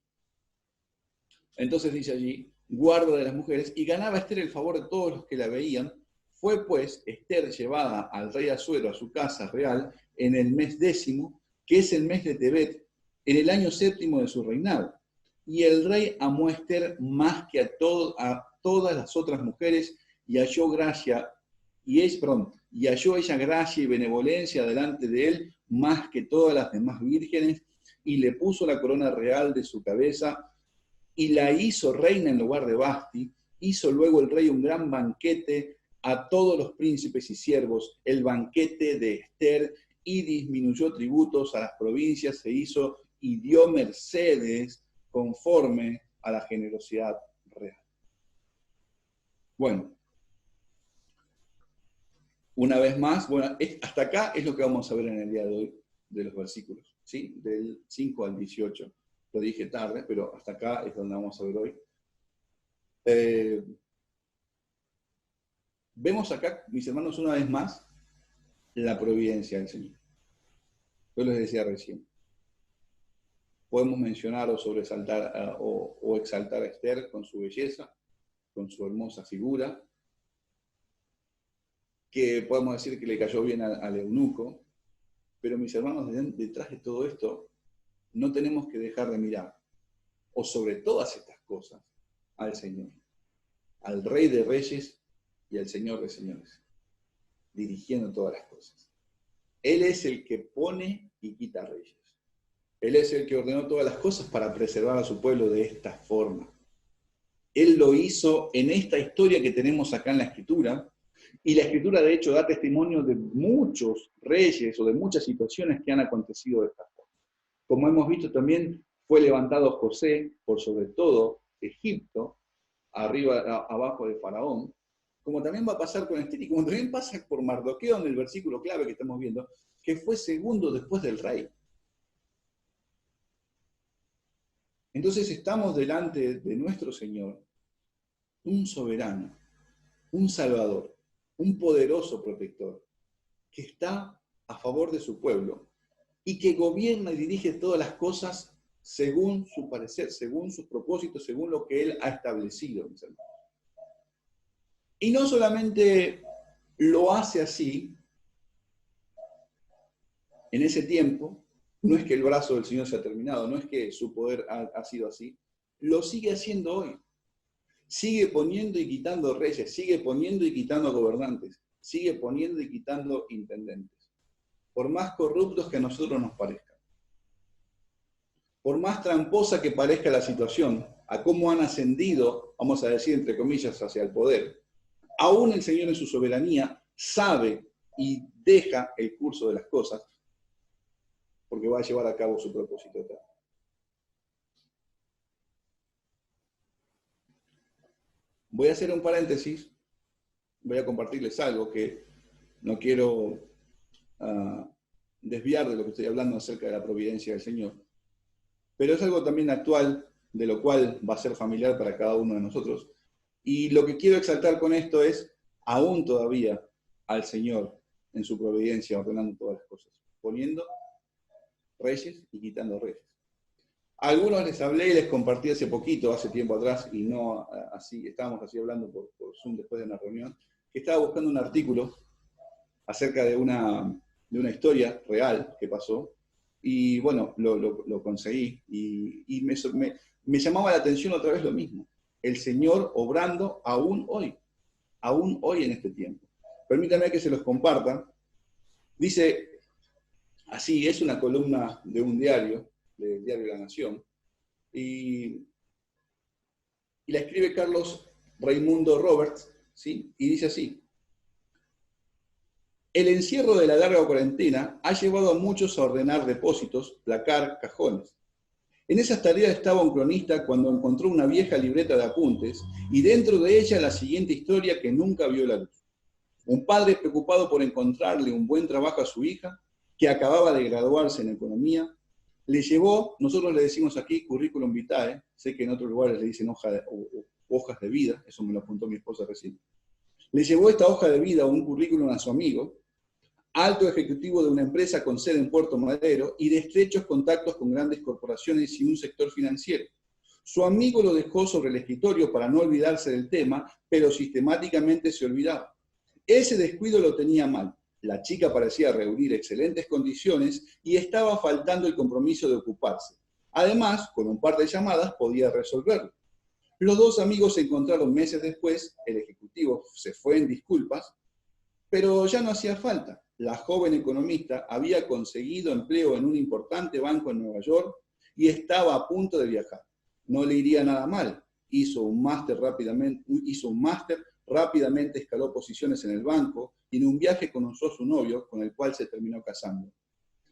[SPEAKER 1] Entonces dice allí, guarda de las mujeres, y ganaba Esther el favor de todos los que la veían. Fue pues Esther llevada al rey Asuero a su casa real en el mes 10, que es el mes de Tebet, en el año 7 de su reinado. Y el rey amó a Esther más que a todas las otras mujeres, y halló halló ella gracia y benevolencia delante de él más que todas las demás vírgenes, y le puso la corona real de su cabeza, y la hizo reina en lugar de Basti. Hizo luego el rey un gran banquete a todos los príncipes y siervos, el banquete de Esther, y disminuyó tributos a las provincias, se hizo y dio mercedes conforme a la generosidad real. Bueno, una vez más, hasta acá es lo que vamos a ver en el día de hoy de los versículos, ¿sí? Del 5 al 18. Lo dije tarde, pero hasta acá es donde vamos a ver hoy. Vemos acá, mis hermanos, una vez más, la providencia del Señor. Yo les decía recién. Podemos mencionar o sobresaltar o exaltar a Esther con su belleza, con su hermosa figura, que podemos decir que le cayó bien al eunuco, pero mis hermanos, detrás de todo esto, no tenemos que dejar de mirar, o sobre todas estas cosas, al Señor, al Rey de Reyes y al Señor de Señores, dirigiendo todas las cosas. Él es el que pone y quita reyes. Él es el que ordenó todas las cosas para preservar a su pueblo de esta forma. Él lo hizo en esta historia que tenemos acá en la Escritura, y la Escritura de hecho da testimonio de muchos reyes o de muchas situaciones que han acontecido de esta forma. Como hemos visto también, fue levantado José por sobre todo Egipto, abajo de Faraón, como también va a pasar con Esther, y como también pasa por Mardoqueo en el versículo clave que estamos viendo, que fue segundo después del rey. Entonces estamos delante de nuestro Señor, un soberano, un salvador, un poderoso protector, que está a favor de su pueblo y que gobierna y dirige todas las cosas según su parecer, según sus propósitos, según lo que Él ha establecido, mis hermanos. Y no solamente lo hace así, en ese tiempo, no es que el brazo del Señor se ha terminado, no es que su poder ha sido así, lo sigue haciendo hoy. Sigue poniendo y quitando reyes, sigue poniendo y quitando gobernantes, sigue poniendo y quitando intendentes. por más corruptos que a nosotros nos parezcan, por más tramposa que parezca la situación, a cómo han ascendido, vamos a decir entre comillas, hacia el poder, aún el Señor en su soberanía sabe y deja el curso de las cosas, porque va a llevar a cabo su propósito eterno. Voy a hacer un paréntesis, voy a compartirles algo que no quiero desviar de lo que estoy hablando acerca de la providencia del Señor, pero es algo también actual, de lo cual va a ser familiar para cada uno de nosotros. Y lo que quiero exaltar con esto es, aún todavía, al Señor en su providencia ordenando todas las cosas, poniendo reyes y quitando reyes. A algunos les hablé y les compartí hace poquito, hace tiempo atrás, y no así, estábamos así hablando por Zoom después de una reunión, que estaba buscando un artículo acerca de una historia real que pasó, y bueno, lo conseguí, y me llamaba la atención otra vez lo mismo, el Señor obrando aún hoy en este tiempo. Permítanme que se los comparta. Dice, así, es una columna de un diario, del diario La Nación, y la escribe Carlos Raimundo Roberts, ¿sí? Y dice así: el encierro de la larga cuarentena ha llevado a muchos a ordenar depósitos, placar, cajones. En esas tareas estaba un cronista cuando encontró una vieja libreta de apuntes y dentro de ella la siguiente historia que nunca vio la luz. Un padre preocupado por encontrarle un buen trabajo a su hija, que acababa de graduarse en economía, le llevó, nosotros le decimos aquí currículum vitae, sé que en otros lugares le dicen hojas de vida, eso me lo apuntó mi esposa recién. Le llevó esta hoja de vida o un currículum a su amigo, alto ejecutivo de una empresa con sede en Puerto Madero y de estrechos contactos con grandes corporaciones y un sector financiero. Su amigo lo dejó sobre el escritorio para no olvidarse del tema, pero sistemáticamente se olvidaba. Ese descuido lo tenía mal. La chica parecía reunir excelentes condiciones y estaba faltando el compromiso de ocuparse. Además, con un par de llamadas podía resolverlo. Los dos amigos se encontraron meses después, el ejecutivo se fue en disculpas, pero ya no hacía falta. La joven economista había conseguido empleo en un importante banco en Nueva York y estaba a punto de viajar. No le iría nada mal. Hizo un máster rápidamente escaló posiciones en el banco y en un viaje conoció a su novio, con el cual se terminó casando.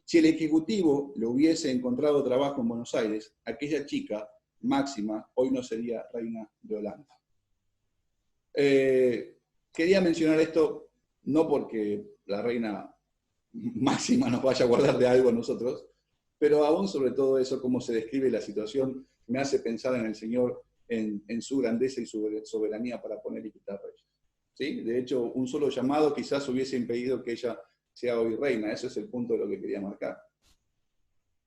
[SPEAKER 1] Si el ejecutivo le hubiese encontrado trabajo en Buenos Aires, aquella chica, Máxima, hoy no sería reina de Holanda. Quería mencionar esto no porque la reina Máxima nos vaya a guardar de algo a nosotros, pero aún sobre todo eso, cómo se describe la situación, me hace pensar en el Señor, en su grandeza y su soberanía para poner y quitar reyes. ¿Sí? De hecho, un solo llamado quizás hubiese impedido que ella sea hoy reina. Ese es el punto de lo que quería marcar.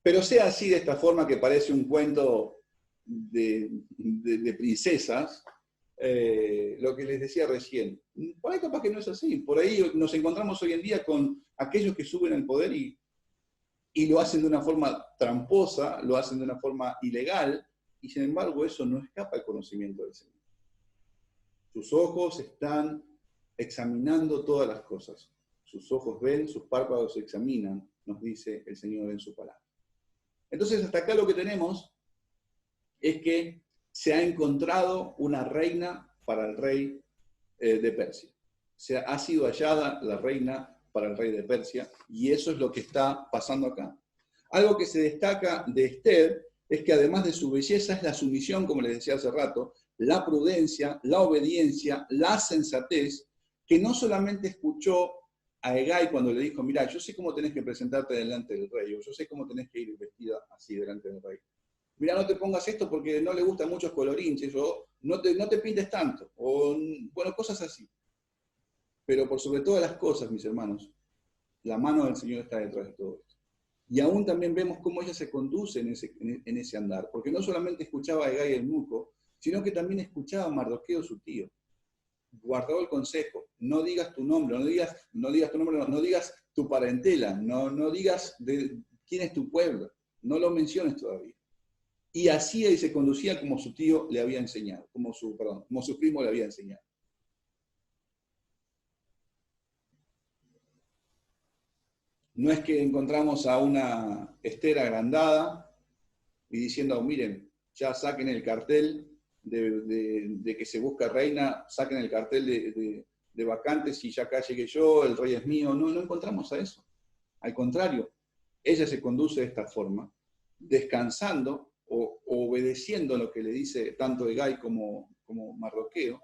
[SPEAKER 1] Pero sea así, de esta forma que parece un cuento de princesas, lo que les decía recién. Por ahí capaz que no es así. Por ahí nos encontramos hoy en día con aquellos que suben al poder y lo hacen de una forma tramposa, lo hacen de una forma ilegal, y sin embargo eso no escapa al conocimiento del Señor. Sus ojos están examinando todas las cosas. Sus ojos ven, sus párpados examinan, nos dice el Señor en su palabra. Entonces, hasta acá lo que tenemos es que se ha encontrado una reina para el rey de Persia. Ha sido hallada la reina para el rey de Persia, y eso es lo que está pasando acá. Algo que se destaca de Esther es que además de su belleza es la sumisión, como les decía hace rato, la prudencia, la obediencia, la sensatez, que no solamente escuchó a Hegai cuando le dijo, mira, yo sé cómo tenés que presentarte delante del rey, o yo sé cómo tenés que ir vestida así delante del rey. Mira, no te pongas esto porque no le gustan muchos colorinches, o no te pintes tanto, o bueno, cosas así. Pero por sobre todas las cosas, mis hermanos, la mano del Señor está detrás de todo esto. Y aún también vemos cómo ella se conduce en ese andar, porque no solamente escuchaba a Hegai el eunuco, sino que también escuchaba a Mardoqueo, su tío. Guardó el consejo, no digas tu nombre, no digas tu parentela, no digas de quién es tu pueblo, no lo menciones todavía. Y así él se conducía como su tío le había enseñado, como su primo le había enseñado. No es que encontramos a una Esther agrandada y diciendo, miren, ya saquen el cartel de que se busca reina, saquen el cartel de vacantes y ya acá llegué yo, el rey es mío. No, no encontramos a eso. Al contrario, ella se conduce de esta forma, descansando o obedeciendo lo que le dice tanto Hegai como Mardoqueo,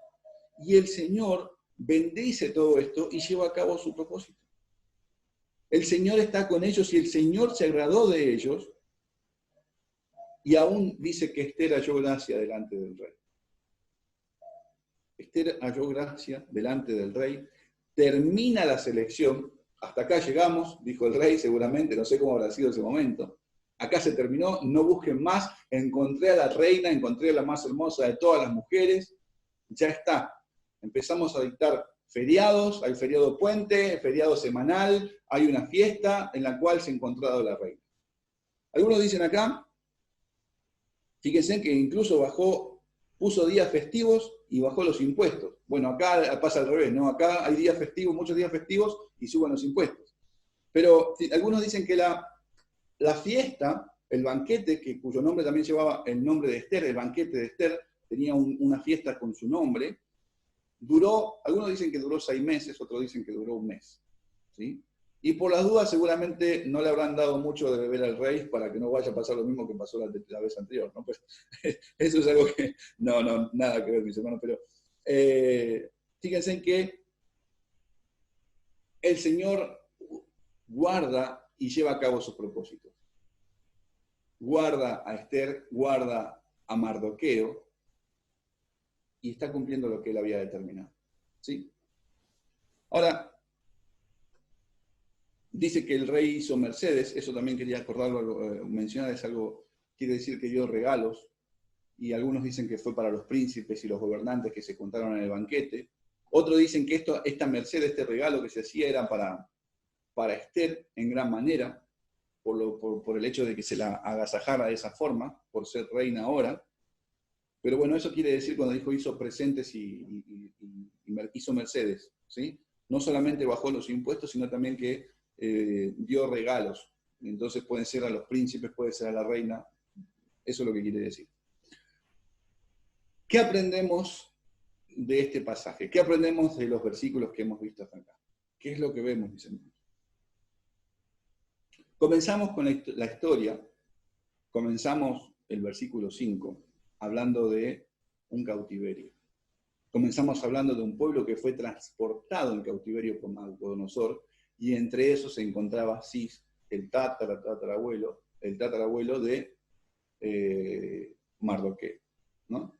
[SPEAKER 1] y el Señor bendice todo esto y lleva a cabo su propósito. El Señor está con ellos y el Señor se agradó de ellos, y aún dice que Esther halló gracia delante del rey. Esther halló gracia delante del rey, termina la selección, hasta acá llegamos, dijo el rey seguramente, no sé cómo habrá sido ese momento, acá se terminó, no busquen más, encontré a la reina, encontré a la más hermosa de todas las mujeres, ya está. Empezamos a dictar feriados, hay feriado puente, feriado semanal, hay una fiesta en la cual se encontró a la reina. Algunos dicen acá, fíjense que incluso puso días festivos y bajó los impuestos. Bueno, acá pasa al revés, ¿no? Acá hay días festivos, muchos días festivos y suben los impuestos. Pero algunos dicen que la fiesta, el banquete, cuyo nombre también llevaba el nombre de Esther, el banquete de Esther, tenía una fiesta con su nombre, algunos dicen que duró 6 meses, otros dicen que duró 1 mes. ¿Sí? Y por las dudas seguramente no le habrán dado mucho de beber al rey para que no vaya a pasar lo mismo que pasó la vez anterior, ¿no? Pues, eso es algo que no, nada que ver, mis hermanos, pero fíjense en que el Señor guarda y lleva a cabo sus propósitos. Guarda a Esther, guarda a Mardoqueo, y está cumpliendo lo que él había determinado. ¿Sí? Ahora, dice que el rey hizo mercedes, eso también quería acordarlo, mencionar, es algo, quiere decir que dio regalos, y algunos dicen que fue para los príncipes y los gobernantes que se contaron en el banquete. Otros dicen que esta merced, este regalo que se hacía era para Esther en gran manera, por el hecho de que se la agasajara de esa forma, por ser reina ahora. Pero bueno, eso quiere decir cuando dijo hizo presentes y hizo mercedes, ¿sí? No solamente bajó los impuestos, sino también que dio regalos. Entonces pueden ser a los príncipes, puede ser a la reina. Eso es lo que quiere decir. ¿Qué aprendemos de este pasaje? ¿Qué aprendemos de los versículos que hemos visto hasta acá? ¿Qué es lo que vemos, mis hermanos? Comenzamos con la historia. Comenzamos el versículo 5, hablando de un cautiverio. Comenzamos hablando de un pueblo que fue transportado en cautiverio por Nabucodonosor, y entre esos se encontraba Cis, el tatarabuelo de Mardoqueo, ¿no?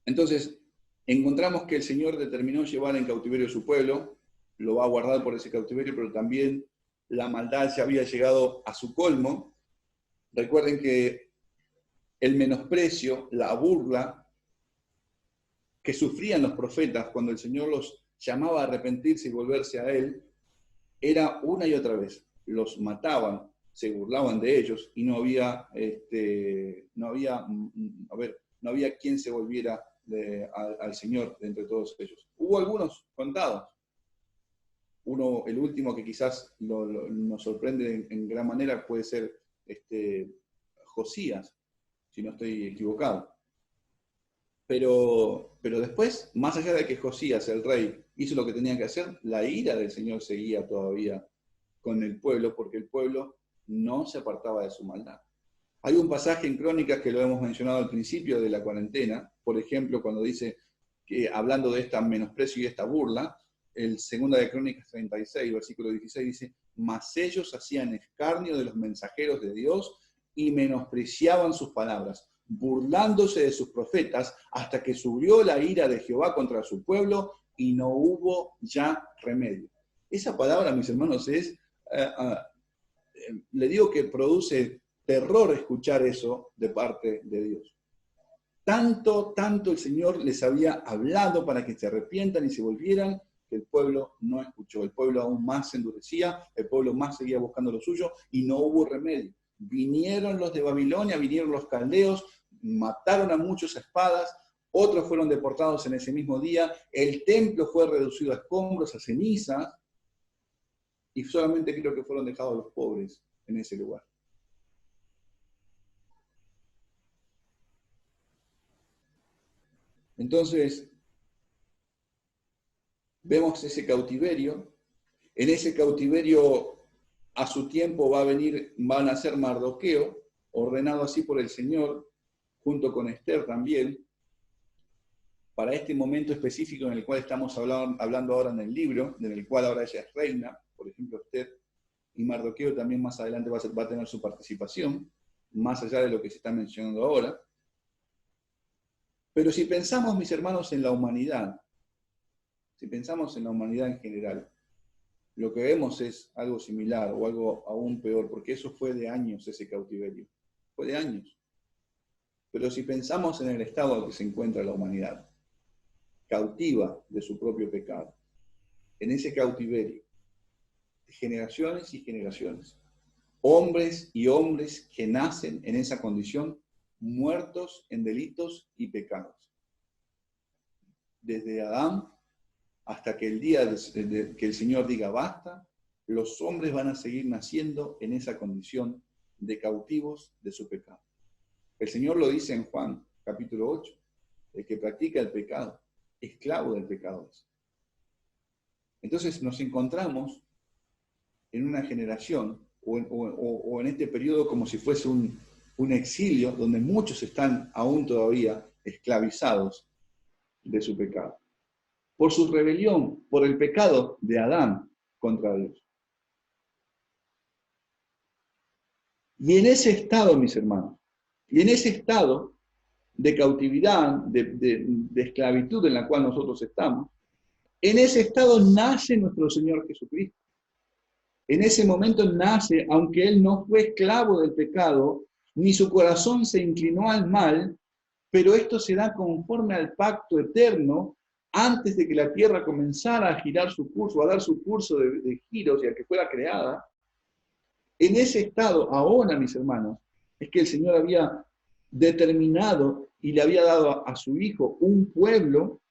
[SPEAKER 1] Entonces, encontramos que el Señor determinó llevar en cautiverio a su pueblo, lo va a guardar por ese cautiverio, pero también la maldad ya había llegado a su colmo. Recuerden que el menosprecio, la burla que sufrían los profetas cuando el Señor los llamaba a arrepentirse y volverse a Él, era una y otra vez. Los mataban, se burlaban de ellos y no había quien se volviera al Señor de entre todos ellos. Hubo algunos contados. El último que quizás nos sorprende en gran manera puede ser Josías, si no estoy equivocado. Pero después, más allá de que Josías, el rey, hizo lo que tenía que hacer, la ira del Señor seguía todavía con el pueblo, porque el pueblo no se apartaba de su maldad. Hay un pasaje en Crónicas que lo hemos mencionado al principio de la cuarentena, por ejemplo, cuando dice que, hablando de esta menosprecio y esta burla, el 2 de Crónicas 36, versículo 16, dice: mas ellos hacían escarnio de los mensajeros de Dios y menospreciaban sus palabras, burlándose de sus profetas, hasta que subió la ira de Jehová contra su pueblo y no hubo ya remedio. Esa palabra, mis hermanos, le digo que produce terror escuchar eso de parte de Dios. Tanto el Señor les había hablado para que se arrepientan y se volvieran, que el pueblo no escuchó. El pueblo aún más se endurecía, el pueblo más seguía buscando lo suyo y no hubo remedio. Vinieron los de Babilonia, vinieron los caldeos, mataron a muchos a espadas, otros fueron deportados en ese mismo día, el templo fue reducido a escombros, a cenizas, y solamente creo que fueron dejados los pobres en ese lugar. Entonces, vemos ese cautiverio. En ese cautiverio, a su tiempo va a nacer Mardoqueo, ordenado así por el Señor, junto con Esther también, para este momento específico en el cual estamos hablando ahora en el libro, en el cual ahora ella es reina, por ejemplo Esther, y Mardoqueo también más adelante va a tener su participación, más allá de lo que se está mencionando ahora. Pero si pensamos, mis hermanos, en la humanidad, si pensamos en la humanidad en general, lo que vemos es algo similar o algo aún peor, porque eso fue de años ese cautiverio, fue de años. Pero si pensamos en el estado en que se encuentra la humanidad, cautiva de su propio pecado, en ese cautiverio, de generaciones y generaciones, hombres y hombres que nacen en esa condición, muertos en delitos y pecados. Desde Adán hasta que el día que el Señor diga basta, los hombres van a seguir naciendo en esa condición de cautivos de su pecado. El Señor lo dice en Juan, capítulo 8, el que practica el pecado, esclavo del pecado es. Entonces nos encontramos en una generación o en este periodo como si fuese un exilio donde muchos están aún todavía esclavizados de su pecado. Por su rebelión, por el pecado de Adán contra Dios. Y en ese estado, mis hermanos, y en ese estado de cautividad, de esclavitud en la cual nosotros estamos, en ese estado nace nuestro Señor Jesucristo. En ese momento nace, aunque Él no fue esclavo del pecado, ni su corazón se inclinó al mal, pero esto se da conforme al pacto eterno antes de que la tierra comenzara a girar su curso, a dar su curso de giros y a que fuera creada. En ese estado, ahora, mis hermanos, es que el Señor había determinado y le había dado a su Hijo un pueblo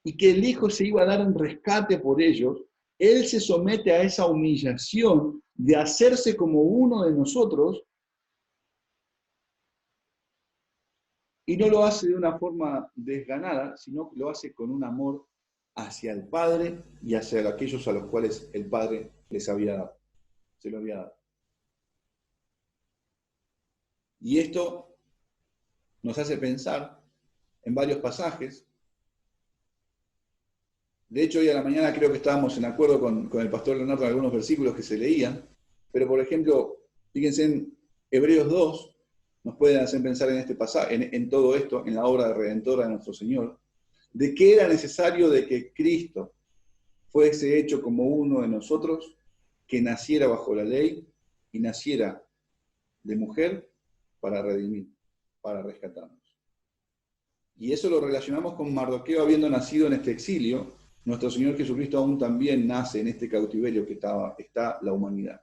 [SPEAKER 1] y que el Hijo se iba a dar en rescate por ellos. Él se somete a esa humillación de hacerse como uno de nosotros y no lo hace de una forma desganada, sino que lo hace con un amor hacia el Padre y hacia aquellos a los cuales el Padre les había dado, se lo había dado. Y esto nos hace pensar en varios pasajes. De hecho, hoy a la mañana creo que estábamos en acuerdo con el pastor Leonardo en algunos versículos que se leían, pero por ejemplo, fíjense en Hebreos 2, nos pueden hacer pensar en este pasaje, en todo esto, en la obra redentora de nuestro Señor, de que era necesario de que Cristo fuese hecho como uno de nosotros, que naciera bajo la ley y naciera de mujer para redimir, para rescatarnos. Y eso lo relacionamos con Mardoqueo habiendo nacido en este exilio. Nuestro Señor Jesucristo aún también nace en este cautiverio que está la humanidad.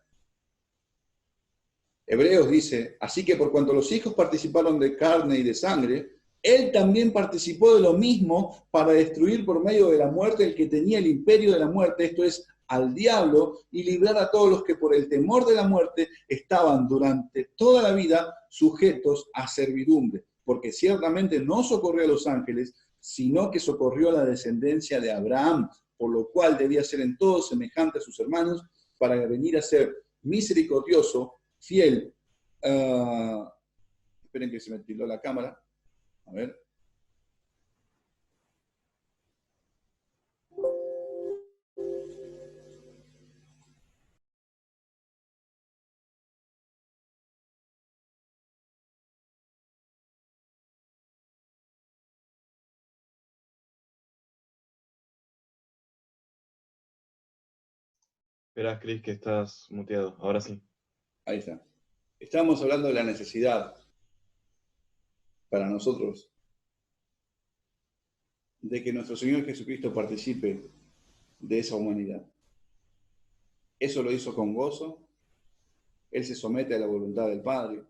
[SPEAKER 1] Hebreos dice, así que por cuanto los hijos participaron de carne y de sangre, Él también participó de lo mismo para destruir por medio de la muerte el que tenía el imperio de la muerte, esto es, al diablo, y librar a todos los que por el temor de la muerte estaban durante toda la vida sujetos a servidumbre. Porque ciertamente no socorrió a los ángeles, sino que socorrió a la descendencia de Abraham, por lo cual debía ser en todo semejante a sus hermanos, para venir a ser misericordioso, fiel. Esperen que se me tildó la cámara. A ver.
[SPEAKER 2] Verás, Cris, que estás muteado. Ahora sí.
[SPEAKER 1] Ahí está. Estamos hablando de la necesidad para nosotros de que nuestro Señor Jesucristo participe de esa humanidad. Eso lo hizo con gozo. Él se somete a la voluntad del Padre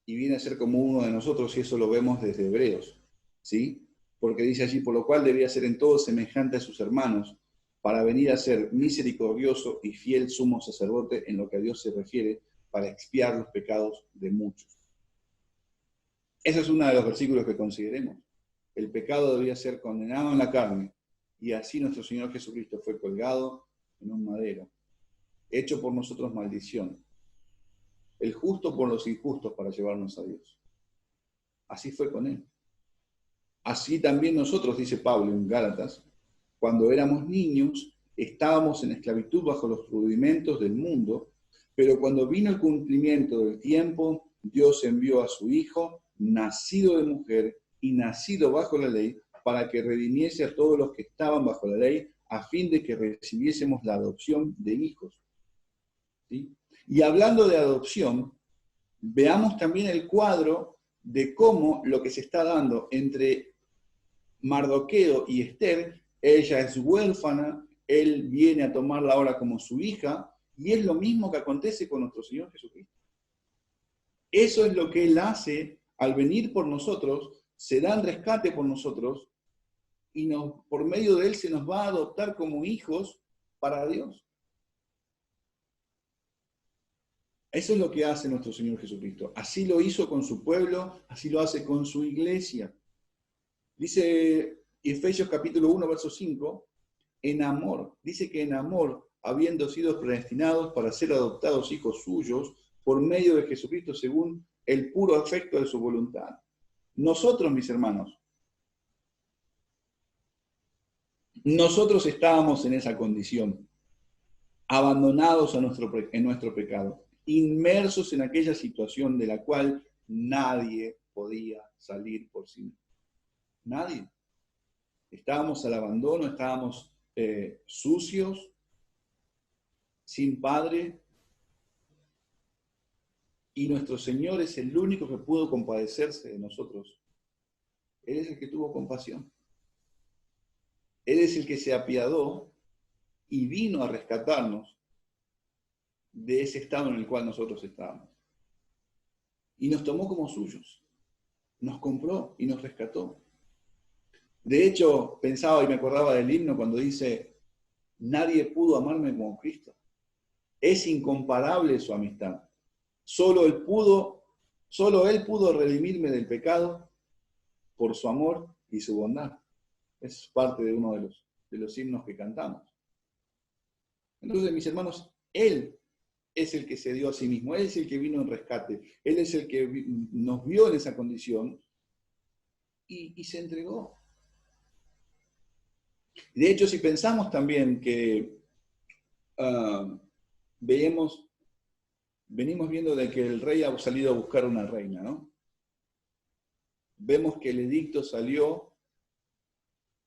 [SPEAKER 1] y viene a ser como uno de nosotros, y eso lo vemos desde Hebreos, ¿sí? Porque dice allí, por lo cual debía ser en todo semejante a sus hermanos, para venir a ser misericordioso y fiel sumo sacerdote en lo que a Dios se refiere, para expiar los pecados de muchos. Ese es uno de los versículos que consideremos. El pecado debía ser condenado en la carne, y así nuestro Señor Jesucristo fue colgado en un madero, hecho por nosotros maldición, el justo por los injustos para llevarnos a Dios. Así fue con Él. Así también nosotros, dice Pablo en Gálatas, cuando éramos niños, estábamos en esclavitud bajo los rudimentos del mundo, pero cuando vino el cumplimiento del tiempo, Dios envió a su Hijo, nacido de mujer y nacido bajo la ley, para que redimiese a todos los que estaban bajo la ley, a fin de que recibiésemos la adopción de hijos. ¿Sí? Y hablando de adopción, veamos también el cuadro de cómo lo que se está dando entre Mardoqueo y Esther. Ella es huérfana, él viene a tomarla ahora como su hija, y es lo mismo que acontece con nuestro Señor Jesucristo. Eso es lo que Él hace al venir por nosotros, se da el rescate por nosotros, y por medio de Él se nos va a adoptar como hijos para Dios. Eso es lo que hace nuestro Señor Jesucristo. Así lo hizo con su pueblo, así lo hace con su iglesia. Dice Efesios capítulo 1, verso 5, en amor, dice que en amor, habiendo sido predestinados para ser adoptados hijos suyos, por medio de Jesucristo, según el puro afecto de su voluntad. Nosotros, mis hermanos, nosotros estábamos en esa condición, abandonados en nuestro pecado, inmersos en aquella situación de la cual nadie podía salir por sí mismo. Nadie. Estábamos al abandono, estábamos sucios, sin padre, y nuestro Señor es el único que pudo compadecerse de nosotros. Él es el que tuvo compasión. Él es el que se apiadó y vino a rescatarnos de ese estado en el cual nosotros estábamos. Y nos tomó como suyos. Nos compró y nos rescató. De hecho, pensaba y me acordaba del himno cuando dice, nadie pudo amarme como Cristo. Es incomparable su amistad. Solo Él pudo redimirme del pecado por su amor y su bondad. Es parte de uno de los himnos que cantamos. Entonces, mis hermanos, Él es el que se dio a sí mismo, Él es el que vino en rescate, Él es el que nos vio en esa condición y se entregó. De hecho, si pensamos también que venimos viendo de que el rey ha salido a buscar una reina, ¿no? Vemos que el edicto salió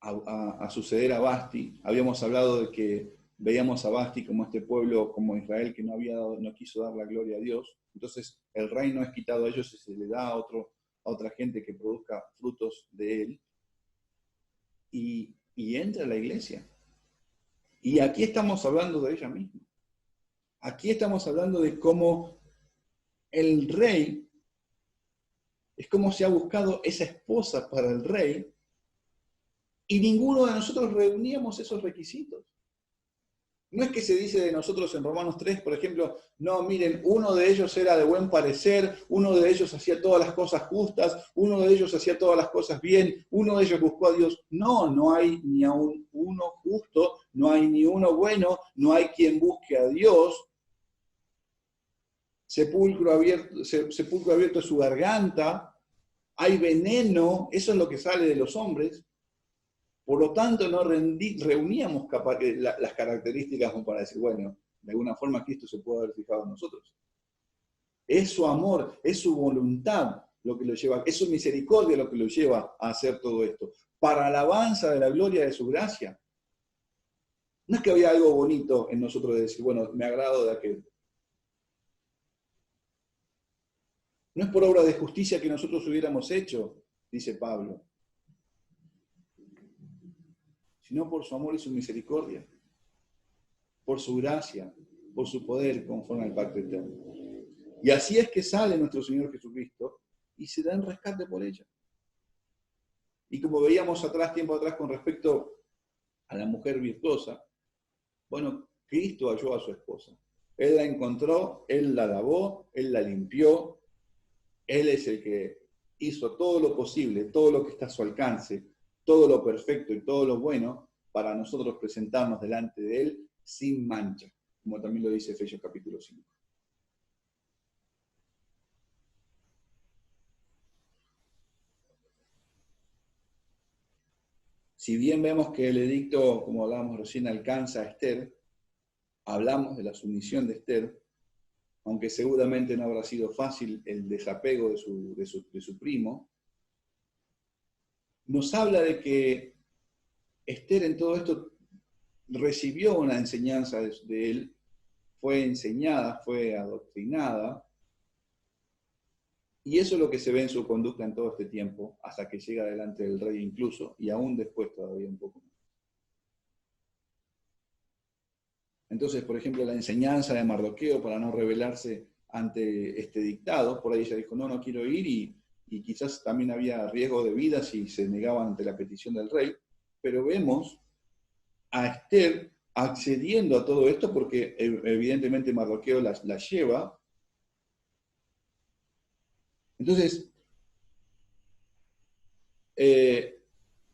[SPEAKER 1] a suceder a Basti. Habíamos hablado de que veíamos a Basti como este pueblo, como Israel, que no quiso dar la gloria a Dios. Entonces el reino es quitado a ellos y se le da a otra gente que produzca frutos de él. Y entra a la iglesia. Y aquí estamos hablando de ella misma. Aquí estamos hablando de cómo el rey, es como se ha buscado esa esposa para el rey, y ninguno de nosotros reuníamos esos requisitos. No es que se dice de nosotros en Romanos 3, por ejemplo, no, miren, uno de ellos era de buen parecer, uno de ellos hacía todas las cosas justas, uno de ellos hacía todas las cosas bien, uno de ellos buscó a Dios. No hay ni aún uno justo, no hay ni uno bueno, no hay quien busque a Dios. Sepulcro abierto es su garganta, hay veneno, eso es lo que sale de los hombres. Por lo tanto, no reuníamos las características como para decir, bueno, de alguna forma Cristo se puede haber fijado en nosotros. Es su amor, es su voluntad lo que lo lleva, es su misericordia lo que lo lleva a hacer todo esto, para alabanza de la gloria de su gracia. No es que había algo bonito en nosotros de decir, bueno, me agrado de aquel. No es por obra de justicia que nosotros hubiéramos hecho, dice Pablo, sino por su amor y su misericordia, por su gracia, por su poder conforme al pacto eterno. Y así es que sale nuestro Señor Jesucristo y se da en rescate por ella. Y como veíamos tiempo atrás, con respecto a la mujer virtuosa, Bueno, Cristo halló a su esposa. Él la encontró, Él la lavó, Él la limpió. Él es el que hizo todo lo posible, todo lo que está a su alcance, todo lo perfecto y todo lo bueno para nosotros presentarnos delante de Él sin mancha, como también lo dice Efesios capítulo 5. Si bien vemos que el edicto, como hablábamos recién, alcanza a Esther, hablamos de la sumisión de Esther, aunque seguramente no habrá sido fácil el desapego de su primo, nos habla de que Esther en todo esto recibió una enseñanza de él, fue enseñada, fue adoctrinada, y eso es lo que se ve en su conducta en todo este tiempo, hasta que llega delante del rey incluso, y aún después todavía un poco más. Entonces, por ejemplo, la enseñanza de Mardoqueo para no rebelarse ante este dictado, por ahí ella dijo, no quiero ir, y quizás también había riesgo de vida si se negaban ante la petición del rey, pero vemos a Esther accediendo a todo esto porque evidentemente Mardoqueo la lleva. Entonces,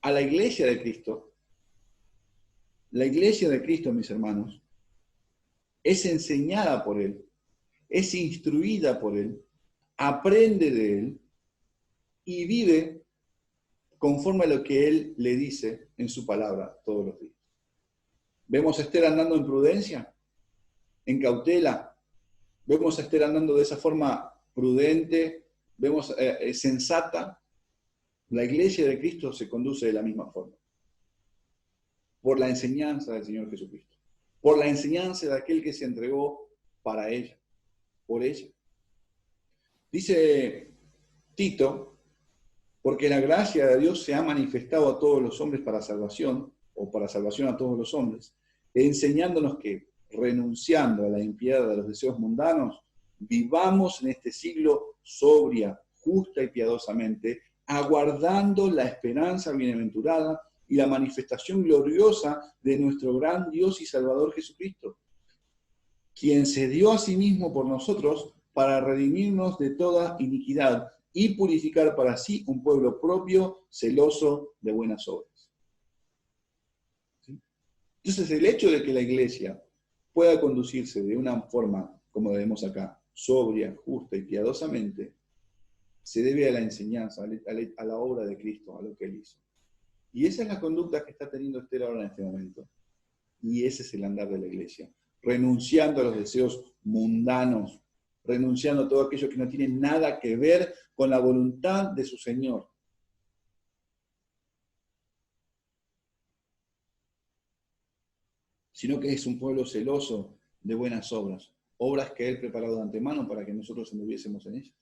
[SPEAKER 1] a la iglesia de Cristo, mis hermanos, es enseñada por Él, es instruida por Él, aprende de Él y vive conforme a lo que Él le dice en su palabra todos los días. Vemos a Esther andando en prudencia, en cautela. Vemos a Esther andando de esa forma prudente, vemos sensata. La iglesia de Cristo se conduce de la misma forma. Por la enseñanza del Señor Jesucristo. Por la enseñanza de aquel que se entregó para ella, por ella. Dice Tito, porque la gracia de Dios se ha manifestado a todos los hombres para salvación, o para salvación a todos los hombres, enseñándonos que, renunciando a la impiedad de los deseos mundanos, vivamos en este siglo sobria, justa y piadosamente, aguardando la esperanza bienaventurada y la manifestación gloriosa de nuestro gran Dios y Salvador Jesucristo, quien se dio a sí mismo por nosotros para redimirnos de toda iniquidad y purificar para sí un pueblo propio, celoso de buenas obras. ¿Sí? Entonces, el hecho de que la iglesia pueda conducirse de una forma, como vemos acá, sobria, justa y piadosamente, se debe a la enseñanza, a la obra de Cristo, a lo que Él hizo. Y esa es la conducta que está teniendo Esther ahora en este momento. Y ese es el andar de la iglesia. Renunciando a los deseos mundanos, renunciando a todo aquello que no tiene nada que ver con la voluntad de su Señor. Sino que es un pueblo celoso de buenas obras, obras que Él preparó de antemano para que nosotros anduviésemos en ellas.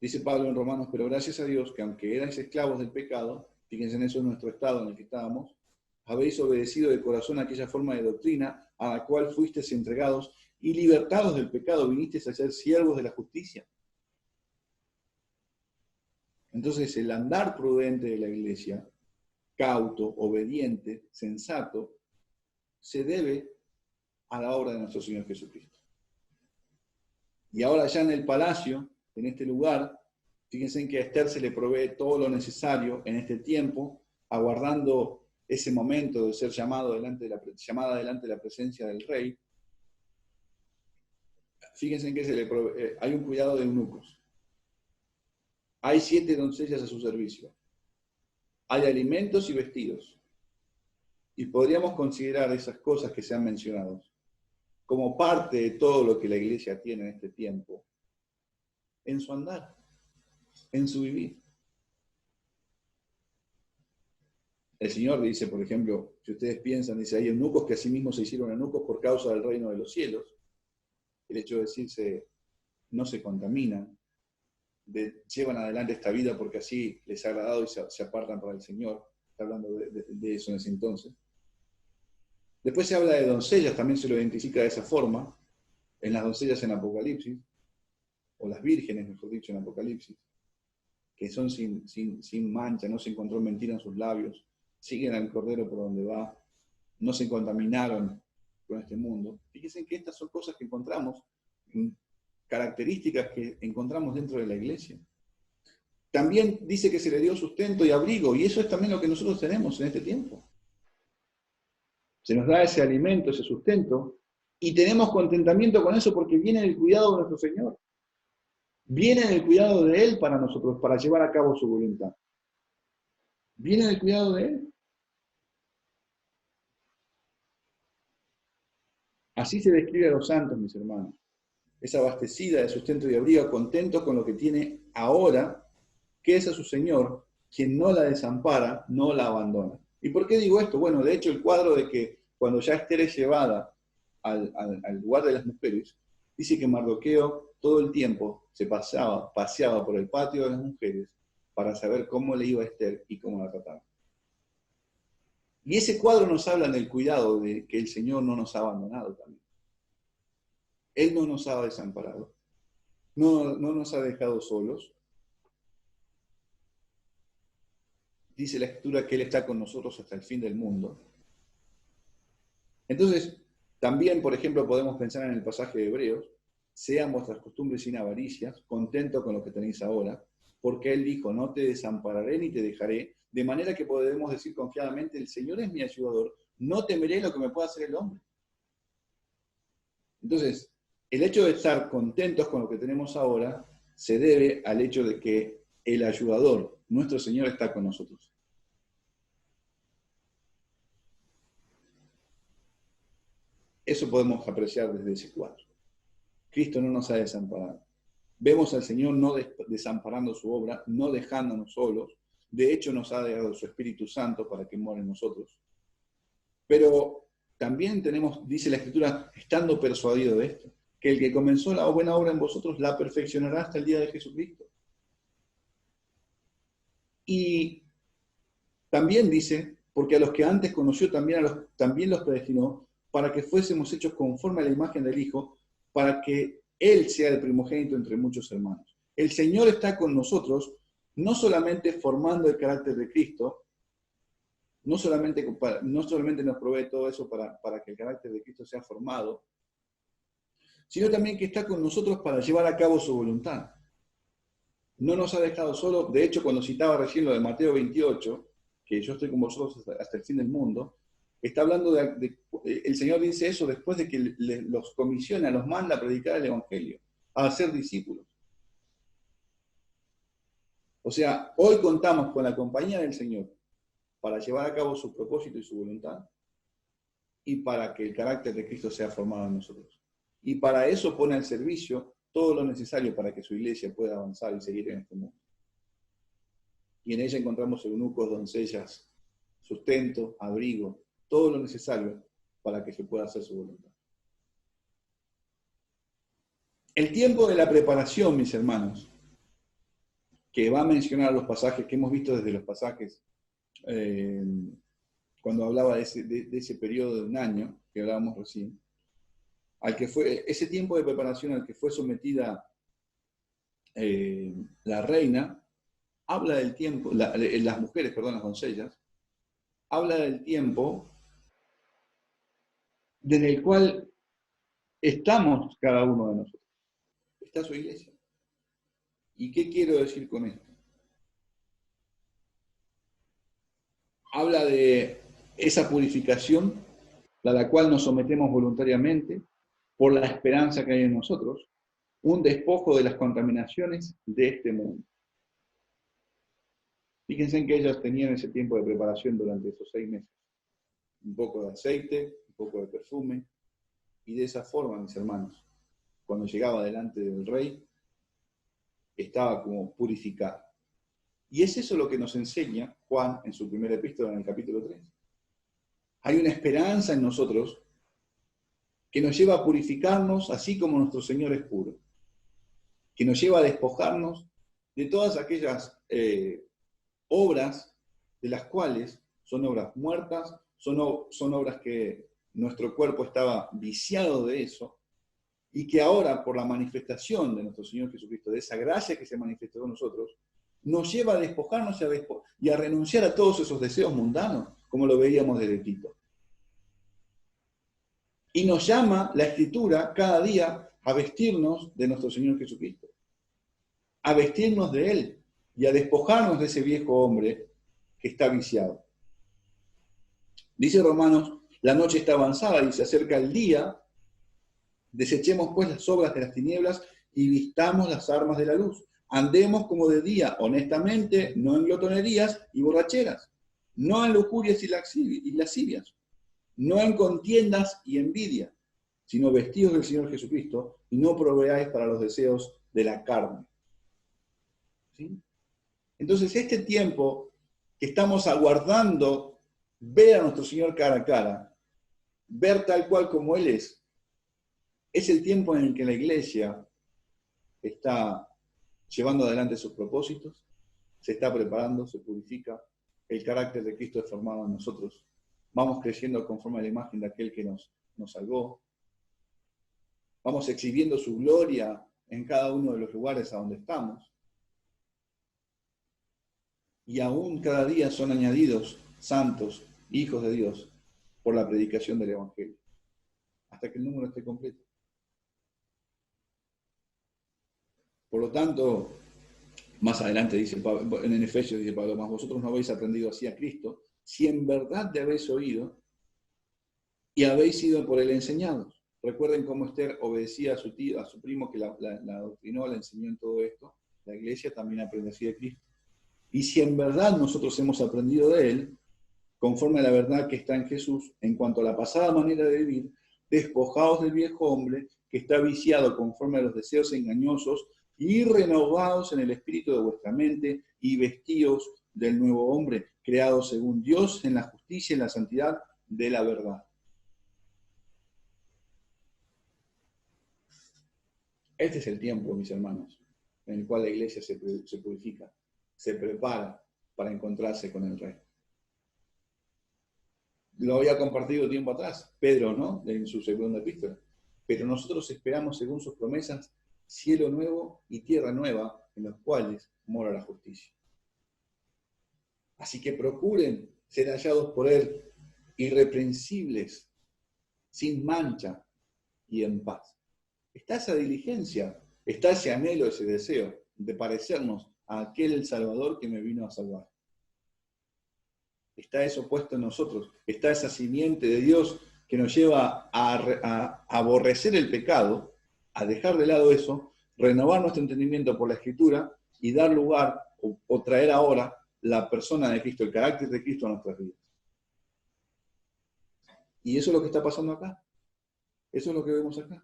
[SPEAKER 1] Dice Pablo en Romanos, pero gracias a Dios que aunque erais esclavos del pecado, fíjense en eso en nuestro estado en el que estábamos, habéis obedecido de corazón aquella forma de doctrina a la cual fuisteis entregados y libertados del pecado vinisteis a ser siervos de la justicia. Entonces el andar prudente de la iglesia, cauto, obediente, sensato, se debe a la obra de nuestro Señor Jesucristo. Y ahora ya en el palacio, en este lugar, fíjense en que a Esther se le provee todo lo necesario en este tiempo, aguardando ese momento de ser llamada delante de la presencia del rey. Fíjense en que hay un cuidado de eunucos. Hay 7 doncellas a su servicio. Hay alimentos y vestidos. Y podríamos considerar esas cosas que se han mencionado como parte de todo lo que la iglesia tiene en este tiempo, en su andar, en su vivir. El Señor dice, por ejemplo, si ustedes piensan, dice, hay eunucos que asimismo se hicieron eunucos por causa del reino de los cielos. El hecho de decirse, no se contaminan, llevan adelante esta vida porque así les ha agradado y se apartan para el Señor. Está hablando de eso en ese entonces. Después se habla de doncellas, también se lo identifica de esa forma, en las doncellas en Apocalipsis, o las vírgenes, mejor dicho, en Apocalipsis, que son sin mancha, no se encontró mentira en sus labios, siguen al Cordero por donde va. no se contaminaron con este mundo. Fíjense que estas son cosas que encontramos, características que encontramos dentro de la iglesia. También dice que se le dio sustento y abrigo, y eso es también lo que nosotros tenemos en este tiempo. Se nos da ese alimento, ese sustento, y tenemos contentamiento con eso porque viene el cuidado de nuestro Señor. Viene el cuidado de Él para nosotros, para llevar a cabo su voluntad. Viene el cuidado de Él. Así se describe a los santos, mis hermanos. Es abastecida de sustento y abrigo, contentos con lo que tiene ahora, que es a su Señor, quien no la desampara, no la abandona. ¿Y por qué digo esto? Bueno, de hecho el cuadro de que cuando ya Esther es llevada al lugar de las mujeres, dice que Mardoqueo todo el tiempo se paseaba por el patio de las mujeres para saber cómo le iba a Esther y cómo la trataba. Y ese cuadro nos habla del cuidado de que el Señor no nos ha abandonado también. Él no nos ha desamparado, no nos ha dejado solos. Dice la Escritura que Él está con nosotros hasta el fin del mundo. Entonces, también, por ejemplo, podemos pensar en el pasaje de Hebreos: sean vuestras costumbres sin avaricias, contentos con lo que tenéis ahora, porque Él dijo, no te desampararé ni te dejaré, de manera que podemos decir confiadamente, el Señor es mi ayudador, no temeré lo que me pueda hacer el hombre. Entonces, el hecho de estar contentos con lo que tenemos ahora se debe al hecho de que el ayudador, nuestro Señor, está con nosotros. Eso podemos apreciar desde ese cuadro. Cristo no nos ha desamparado. Vemos al Señor no desamparando su obra, no dejándonos solos. De hecho, nos ha dado su Espíritu Santo para que mora en nosotros. Pero también tenemos, dice la Escritura, estando persuadido de esto, que el que comenzó la buena obra en vosotros la perfeccionará hasta el día de Jesucristo. Y también dice, porque a los que antes conoció también los predestinó, para que fuésemos hechos conforme a la imagen del Hijo, para que Él sea el primogénito entre muchos hermanos. El Señor está con nosotros, no solamente formando el carácter de Cristo, no solamente nos provee todo eso para que el carácter de Cristo sea formado, sino también que está con nosotros para llevar a cabo su voluntad. No nos ha dejado solo. De hecho, cuando citaba recién lo de Mateo 28, que yo estoy con vosotros hasta el fin del mundo, está hablando el Señor dice eso después de que los comisiona, los manda a predicar el Evangelio, a hacer discípulos. O sea, hoy contamos con la compañía del Señor para llevar a cabo su propósito y su voluntad, y para que el carácter de Cristo sea formado en nosotros. Y para eso pone al servicio todo lo necesario para que su iglesia pueda avanzar y seguir en este mundo. Y en ella encontramos eunucos, doncellas, sustento, abrigo, todo lo necesario para que se pueda hacer su voluntad. El tiempo de la preparación, mis hermanos, que va a mencionar los pasajes que hemos visto desde los pasajes, cuando hablaba de ese periodo de un año, que hablábamos recién, ese tiempo de preparación al que fue sometida la reina, habla del tiempo, las mujeres, perdón, las doncellas, habla del tiempo en el cual estamos cada uno de nosotros. Está su iglesia. ¿Y qué quiero decir con esto? Habla de esa purificación a la cual nos sometemos voluntariamente por la esperanza que hay en nosotros, un despojo de las contaminaciones de este mundo. Fíjense en que ellas tenían ese tiempo de preparación durante esos 6 meses. Un poco de aceite, un poco de perfume, y de esa forma, mis hermanos, cuando llegaba delante del rey, estaba como purificado. Y es eso lo que nos enseña Juan en su primera epístola, en el capítulo 3. Hay una esperanza en nosotros que nos lleva a purificarnos así como nuestro Señor es puro, que nos lleva a despojarnos de todas aquellas obras de las cuales son obras muertas, son obras que nuestro cuerpo estaba viciado de eso, y que ahora, por la manifestación de nuestro Señor Jesucristo, de esa gracia que se manifestó en nosotros, nos lleva a despojarnos y a renunciar a todos esos deseos mundanos, como lo veíamos desde Tito. Y nos llama la Escritura cada día a vestirnos de nuestro Señor Jesucristo, a vestirnos de Él y a despojarnos de ese viejo hombre que está viciado. Dice Romanos, la noche está avanzada y se acerca el día, desechemos pues las obras de las tinieblas y vistamos las armas de la luz. Andemos como de día, honestamente, no en glotonerías y borracheras, no en lujurias y lascivias, no en contiendas y envidia, sino vestidos del Señor Jesucristo y no proveáis para los deseos de la carne. ¿Sí? Entonces, este tiempo que estamos aguardando ver a nuestro Señor cara a cara, ver tal cual como Él es el tiempo en el que la iglesia está llevando adelante sus propósitos, se está preparando, se purifica, el carácter de Cristo es formado en nosotros, vamos creciendo conforme a la imagen de aquel que nos salvó, vamos exhibiendo su gloria en cada uno de los lugares a donde estamos, y aún cada día son añadidos santos, hijos de Dios, por la predicación del Evangelio, hasta que el número esté completo. Por lo tanto, más adelante dice Pablo, en Efesios dice Pablo, más vosotros no habéis aprendido así a Cristo, si en verdad le habéis oído y habéis sido por él enseñados. Recuerden cómo Esther obedecía a su tío, a su primo que la adoctrinó, la enseñó en todo esto. La iglesia también aprende así de Cristo. Y si en verdad nosotros hemos aprendido de él, conforme a la verdad que está en Jesús, en cuanto a la pasada manera de vivir, despojaos del viejo hombre que está viciado conforme a los deseos engañosos y renovados en el espíritu de vuestra mente y vestidos del nuevo hombre, creado según Dios en la justicia y en la santidad de la verdad. Este es el tiempo, mis hermanos, en el cual la iglesia se purifica, se prepara para encontrarse con el Rey. Lo había compartido tiempo atrás, Pedro, ¿no? En su segunda epístola. Pero nosotros esperamos, según sus promesas, cielo nuevo y tierra nueva, en los cuales mora la justicia. Así que procuren ser hallados por Él, irreprensibles, sin mancha y en paz. Está esa diligencia, está ese anhelo, ese deseo de parecernos a aquel Salvador que me vino a salvar. Está eso puesto en nosotros, está esa simiente de Dios que nos lleva a aborrecer el pecado, a dejar de lado eso, renovar nuestro entendimiento por la Escritura y dar lugar o traer ahora la persona de Cristo, el carácter de Cristo a nuestras vidas. Y eso es lo que está pasando acá. Eso es lo que vemos acá.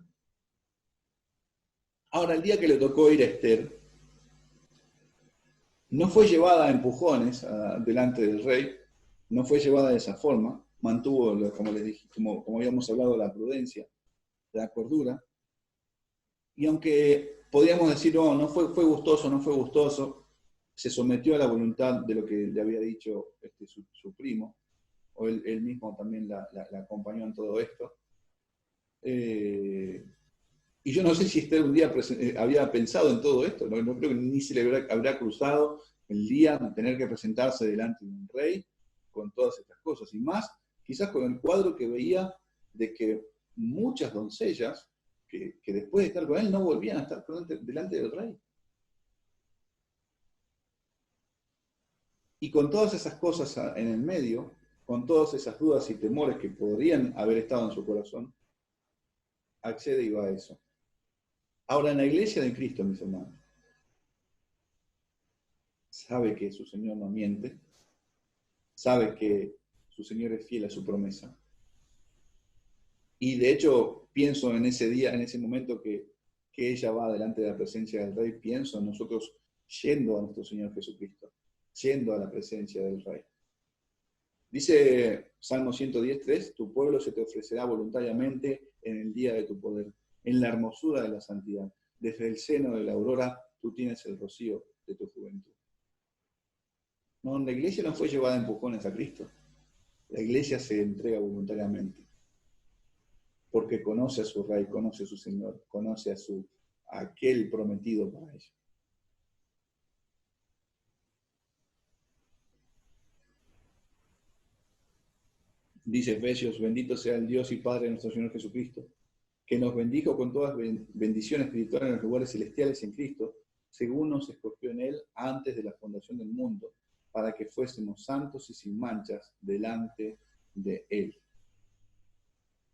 [SPEAKER 1] Ahora, el día que le tocó ir a Esther, no fue llevada a empujones delante del rey, no fue llevada de esa forma, mantuvo, como les dije, como habíamos hablado, la prudencia, la cordura, y aunque podíamos decir, no fue gustoso, no fue gustoso, se sometió a la voluntad de lo que le había dicho su primo, o él mismo también la acompañó en todo esto. Y yo no sé si Esther un día había pensado en todo esto, no creo que ni se le habrá cruzado el día de tener que presentarse delante de un rey con todas estas cosas, y más quizás con el cuadro que veía de que muchas doncellas que después de estar con él no volvían a estar delante del rey. Y con todas esas cosas en el medio, con todas esas dudas y temores que podrían haber estado en su corazón, accede y va a eso. Ahora, en la iglesia de Cristo, mis hermanos, sabe que su Señor no miente, sabe que su Señor es fiel a su promesa. Y de hecho, pienso en ese día, en ese momento que ella va delante de la presencia del Rey, pienso en nosotros yendo a nuestro Señor Jesucristo, yendo a la presencia del Rey. Dice Salmo 110:3, tu pueblo se te ofrecerá voluntariamente en el día de tu poder, en la hermosura de la santidad. Desde el seno de la aurora tú tienes el rocío de tu juventud. No, la iglesia no fue llevada a empujones a Cristo. La iglesia se entrega voluntariamente. Porque conoce a su Rey, conoce a su Señor, conoce a aquel prometido para ella. Dice Efesios, bendito sea el Dios y Padre de nuestro Señor Jesucristo, que nos bendijo con todas bendiciones espirituales en los lugares celestiales en Cristo, según nos escogió en Él antes de la fundación del mundo, para que fuésemos santos y sin manchas delante de Él.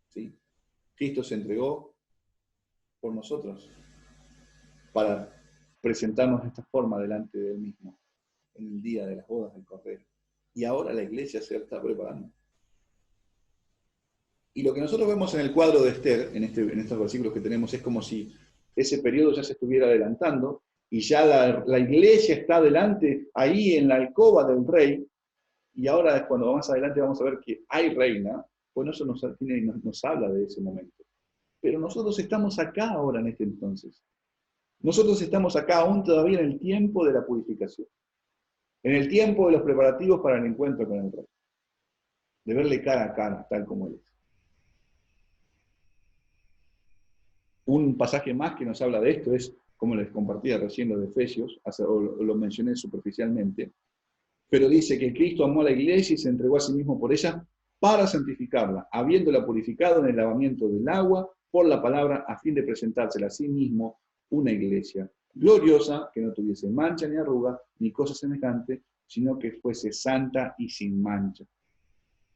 [SPEAKER 1] ¿Sí? Cristo se entregó por nosotros para presentarnos de esta forma delante de Él mismo, en el día de las bodas del Cordero. Y ahora la iglesia se está preparando. Y lo que nosotros vemos en el cuadro de Esther, en estos versículos que tenemos, es como si ese periodo ya se estuviera adelantando y ya la iglesia está delante, ahí en la alcoba del rey, y ahora cuando más adelante vamos a ver que hay reina, bueno, eso nos habla de ese momento. Pero nosotros estamos acá ahora en este entonces. Nosotros estamos acá aún todavía en el tiempo de la purificación, en el tiempo de los preparativos para el encuentro con el rey, de verle cara a cara, tal como él es. Un pasaje más que nos habla de esto es, como les compartía recién lo de Efesios, o lo mencioné superficialmente, pero dice que Cristo amó a la iglesia y se entregó a sí mismo por ella para santificarla, habiéndola purificado en el lavamiento del agua por la palabra, a fin de presentársela a sí mismo una iglesia gloriosa, que no tuviese mancha ni arruga, ni cosa semejante, sino que fuese santa y sin mancha.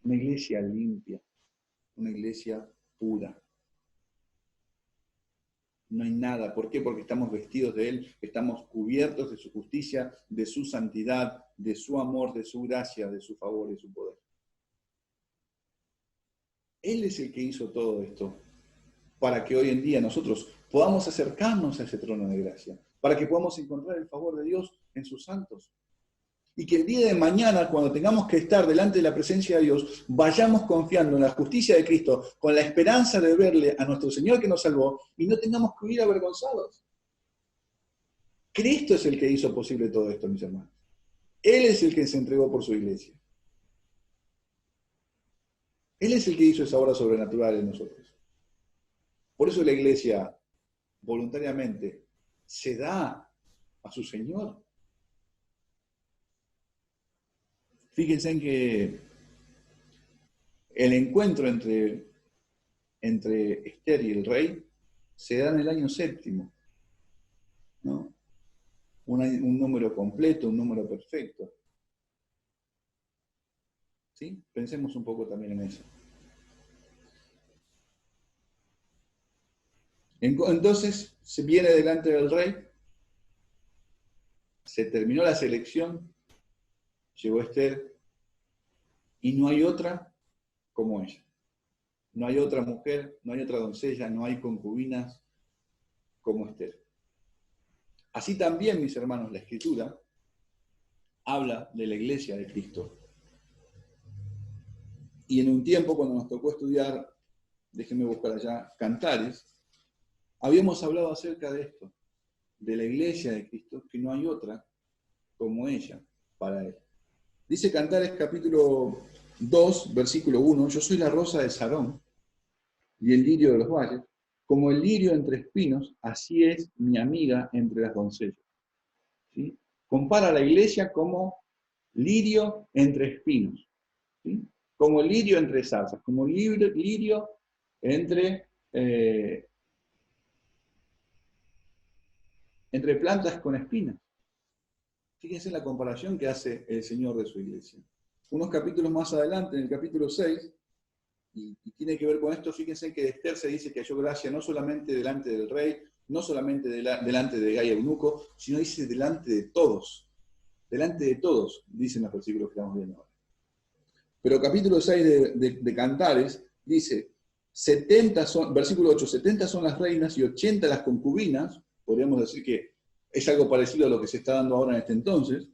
[SPEAKER 1] Una iglesia limpia, una iglesia pura. No hay nada. ¿Por qué? Porque estamos vestidos de Él, estamos cubiertos de su justicia, de su santidad, de su amor, de su gracia, de su favor y de su poder. Él es el que hizo todo esto para que hoy en día nosotros podamos acercarnos a ese trono de gracia, para que podamos encontrar el favor de Dios en sus santos. Y que el día de mañana, cuando tengamos que estar delante de la presencia de Dios, vayamos confiando en la justicia de Cristo, con la esperanza de verle a nuestro Señor que nos salvó, y no tengamos que huir avergonzados. Cristo es el que hizo posible todo esto, mis hermanos. Él es el que se entregó por su iglesia. Él es el que hizo esa obra sobrenatural en nosotros. Por eso la iglesia voluntariamente se da a su Señor. Fíjense en que el encuentro entre Esther y el rey se da en el año 7, ¿no? Un número completo, un número perfecto. ¿Sí? Pensemos un poco también en eso. Entonces se viene delante del rey, se terminó la selección, llegó Esther, y no hay otra como ella. No hay otra mujer, no hay otra doncella, no hay concubinas como Esther. Así también, mis hermanos, la Escritura habla de la iglesia de Cristo. Y en un tiempo, cuando nos tocó estudiar, déjenme buscar allá, Cantares, habíamos hablado acerca de esto, de la iglesia de Cristo, que no hay otra como ella para Él. Dice Cantares capítulo 2, versículo 1, yo soy la rosa de Sarón y el lirio de los valles, como el lirio entre espinos, así es mi amiga entre las doncellas. ¿Sí? Compara a la iglesia como lirio entre espinos, ¿sí? Como lirio entre zarzas, como lirio entre plantas con espinas. Fíjense en la comparación que hace el Señor de su iglesia. Unos capítulos más adelante, en el capítulo 6, y tiene que ver con esto, fíjense que de Esther se dice que halló gracia no solamente delante del rey, no solamente delante de Gai eunuco, sino dice delante de todos, dicen los versículos que estamos viendo ahora. Pero capítulo 6 de Cantares dice, 70 son, versículo 8, 70 son las reinas y 80 las concubinas, podríamos decir que es algo parecido a lo que se está dando ahora en este entonces,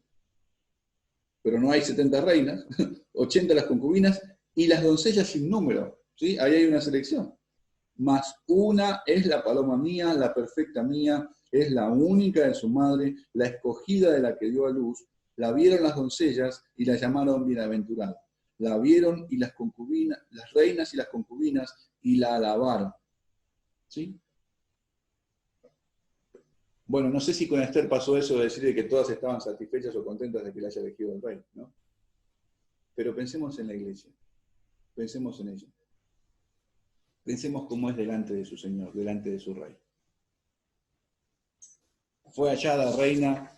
[SPEAKER 1] pero no hay 70 reinas, 80 las concubinas y las doncellas sin número, ¿sí? Ahí hay una selección. Mas una es la paloma mía, la perfecta mía, es la única de su madre, la escogida de la que dio a luz, la vieron las doncellas y la llamaron bienaventurada. La vieron y las concubinas, las reinas y las concubinas, y la alabaron. ¿Sí? Bueno, no sé si con Esther pasó eso de decir que todas estaban satisfechas o contentas de que la haya elegido el rey, ¿no? Pero pensemos en la iglesia. Pensemos en ella. Pensemos cómo es delante de su Señor, delante de su Rey. Fue hallada reina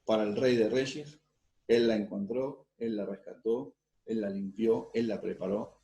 [SPEAKER 1] para el Rey de Reyes. Él la encontró, Él la rescató, Él la limpió, Él la preparó.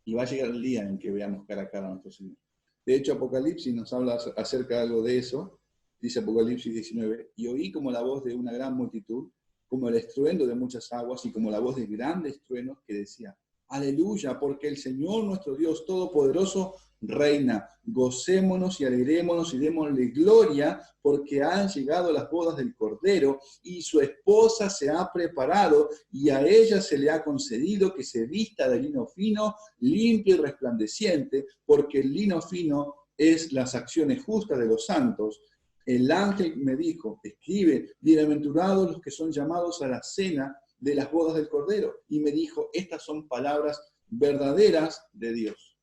[SPEAKER 1] Y va a llegar el día en que veamos cara a cara a nuestro Señor. De hecho, Apocalipsis nos habla acerca de algo de eso. Dice Apocalipsis 19, y oí como la voz de una gran multitud, como el estruendo de muchas aguas y como la voz de grandes truenos que decía, aleluya, porque el Señor nuestro Dios Todopoderoso reina. Gocémonos y alegrémonos y démosle gloria, porque han llegado las bodas del Cordero y su esposa se ha preparado y a ella se le ha concedido que se vista de lino fino, limpio y resplandeciente, porque el lino fino es las acciones justas de los santos. El ángel me dijo, escribe, bienaventurados los que son llamados a la cena de las bodas del Cordero. Y me dijo, estas son palabras verdaderas de Dios.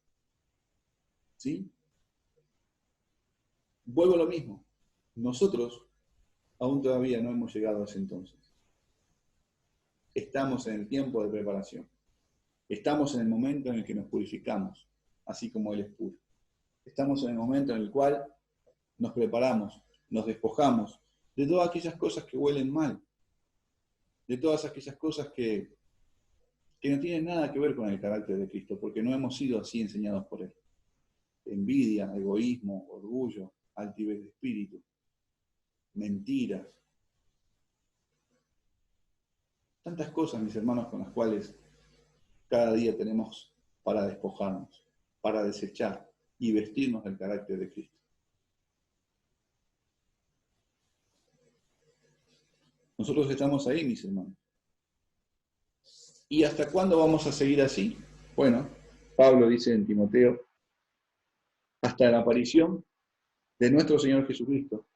[SPEAKER 1] ¿Sí? Vuelvo a lo mismo. Nosotros aún todavía no hemos llegado a ese entonces. Estamos en el tiempo de preparación. Estamos en el momento en el que nos purificamos, así como Él es puro. Estamos en el momento en el cual nos preparamos, nos despojamos de todas aquellas cosas que huelen mal, de todas aquellas cosas que no tienen nada que ver con el carácter de Cristo, porque no hemos sido así enseñados por Él. Envidia, egoísmo, orgullo, altivez de espíritu, mentiras. Tantas cosas, mis hermanos, con las cuales cada día tenemos para despojarnos, para desechar y vestirnos del carácter de Cristo. Nosotros estamos ahí, mis hermanos. ¿Y hasta cuándo vamos a seguir así? Bueno, Pablo dice en Timoteo, hasta la aparición de nuestro Señor Jesucristo,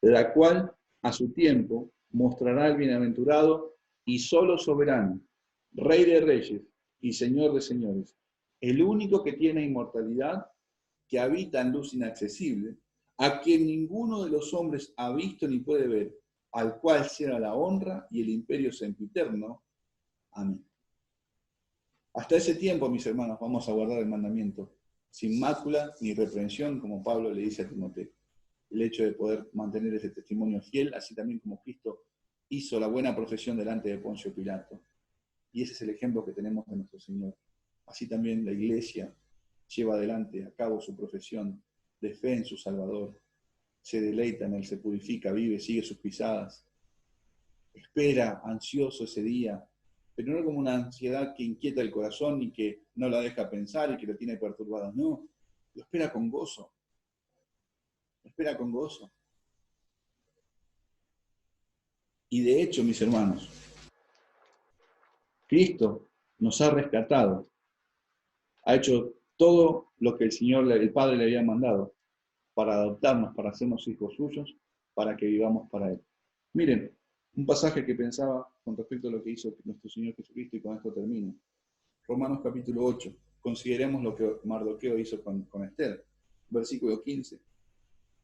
[SPEAKER 1] la cual a su tiempo mostrará al bienaventurado y solo soberano, Rey de reyes y Señor de señores, el único que tiene inmortalidad, que habita en luz inaccesible, a quien ninguno de los hombres ha visto ni puede ver, al cual sea la honra y el imperio sempiterno. Amén. Hasta ese tiempo, mis hermanos, vamos a guardar el mandamiento, sin mácula ni reprensión, como Pablo le dice a Timoteo. El hecho de poder mantener ese testimonio fiel, así también como Cristo hizo la buena profesión delante de Poncio Pilato. Y ese es el ejemplo que tenemos de nuestro Señor. Así también la Iglesia lleva adelante a cabo su profesión de fe en su Salvador. Se deleita en Él, se purifica, vive, sigue sus pisadas. Espera ansioso ese día, pero no como una ansiedad que inquieta el corazón y que no la deja pensar y que lo tiene perturbado. No, lo espera con gozo. Lo espera con gozo. Y de hecho, mis hermanos, Cristo nos ha rescatado, ha hecho todo lo que el Señor, el Padre le había mandado para adoptarnos, para hacernos hijos suyos, para que vivamos para Él. Miren, un pasaje que pensaba con respecto a lo que hizo nuestro Señor Jesucristo, y con esto termino. Romanos capítulo 8. Consideremos lo que Mardoqueo hizo con Esther. Versículo 15.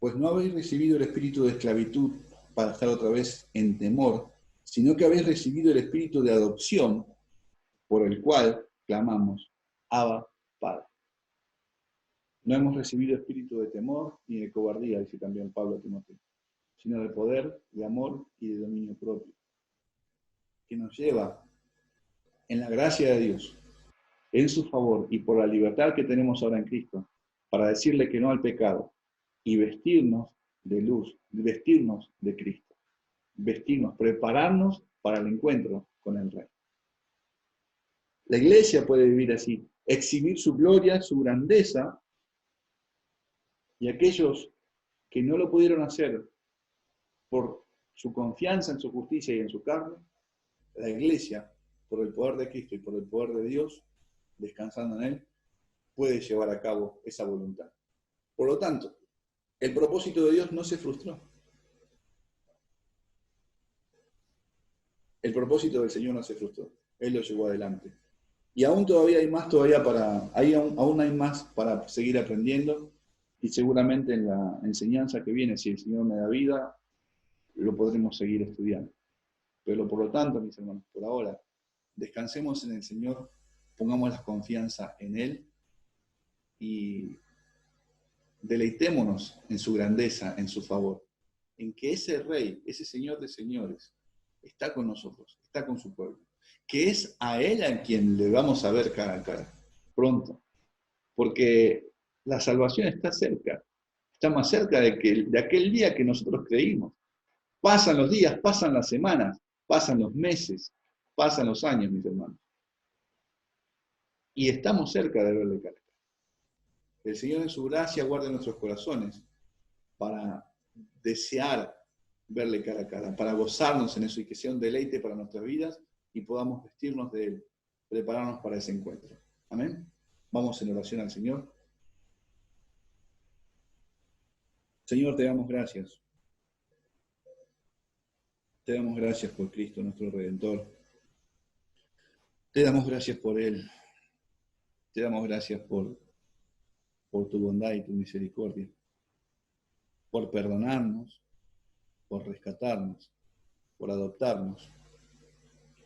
[SPEAKER 1] Pues no habéis recibido el espíritu de esclavitud para estar otra vez en temor, sino que habéis recibido el espíritu de adopción, por el cual clamamos, Abba, Padre. No hemos recibido espíritu de temor ni de cobardía, dice también Pablo a Timoteo, sino de poder, de amor y de dominio propio, que nos lleva en la gracia de Dios, en su favor y por la libertad que tenemos ahora en Cristo, para decirle que no al pecado y vestirnos de luz, vestirnos de Cristo, vestirnos, prepararnos para el encuentro con el Rey. La Iglesia puede vivir así, exhibir su gloria, su grandeza, y aquellos que no lo pudieron hacer por su confianza en su justicia y en su carne, la Iglesia, por el poder de Cristo y por el poder de Dios, descansando en Él, puede llevar a cabo esa voluntad. Por lo tanto, el propósito de Dios no se frustró. El propósito del Señor no se frustró. Él lo llevó adelante. Y aún todavía hay más, aún hay más para seguir aprendiendo, y seguramente en la enseñanza que viene, si el Señor me da vida, lo podremos seguir estudiando. Pero por lo tanto, mis hermanos, por ahora, descansemos en el Señor pongamos la confianza en Él y deleitémonos en su grandeza, en su favor, en que ese Rey, ese Señor de señores, está con nosotros, está con su pueblo, que es a Él a quien le vamos a ver cara a cara, pronto, porque la salvación está cerca, está más cerca de aquel día que nosotros creímos. Pasan los días, pasan las semanas, pasan los meses, pasan los años, mis hermanos. Y estamos cerca de verle cara a cara. El Señor en su gracia guarde nuestros corazones para desear verle cara a cara, para gozarnos en eso y que sea un deleite para nuestras vidas y podamos vestirnos de Él, prepararnos para ese encuentro. Amén. Vamos en oración al Señor. Señor, te damos gracias. Te damos gracias por Cristo, nuestro Redentor. Te damos gracias por Él. Te damos gracias por tu bondad y tu misericordia, por perdonarnos, por rescatarnos, por adoptarnos,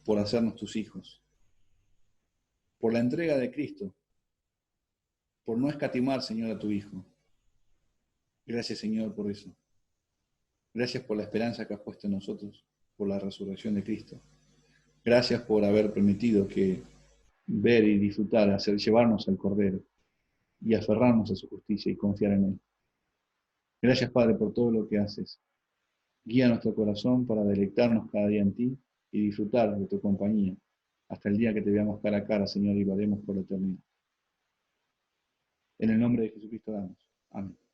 [SPEAKER 1] por hacernos tus hijos, por la entrega de Cristo, por no escatimar, Señor, a tu Hijo. Gracias, Señor, por eso. Gracias por la esperanza que has puesto en nosotros, por la resurrección de Cristo. Gracias por haber permitido que ver y disfrutar, llevarnos al Cordero y aferrarnos a su justicia y confiar en Él. Gracias, Padre, por todo lo que haces. Guía nuestro corazón para deleitarnos cada día en ti y disfrutar de tu compañía hasta el día que te veamos cara a cara, Señor, y lo haremos por la eternidad. En el nombre de Jesucristo damos. Amén.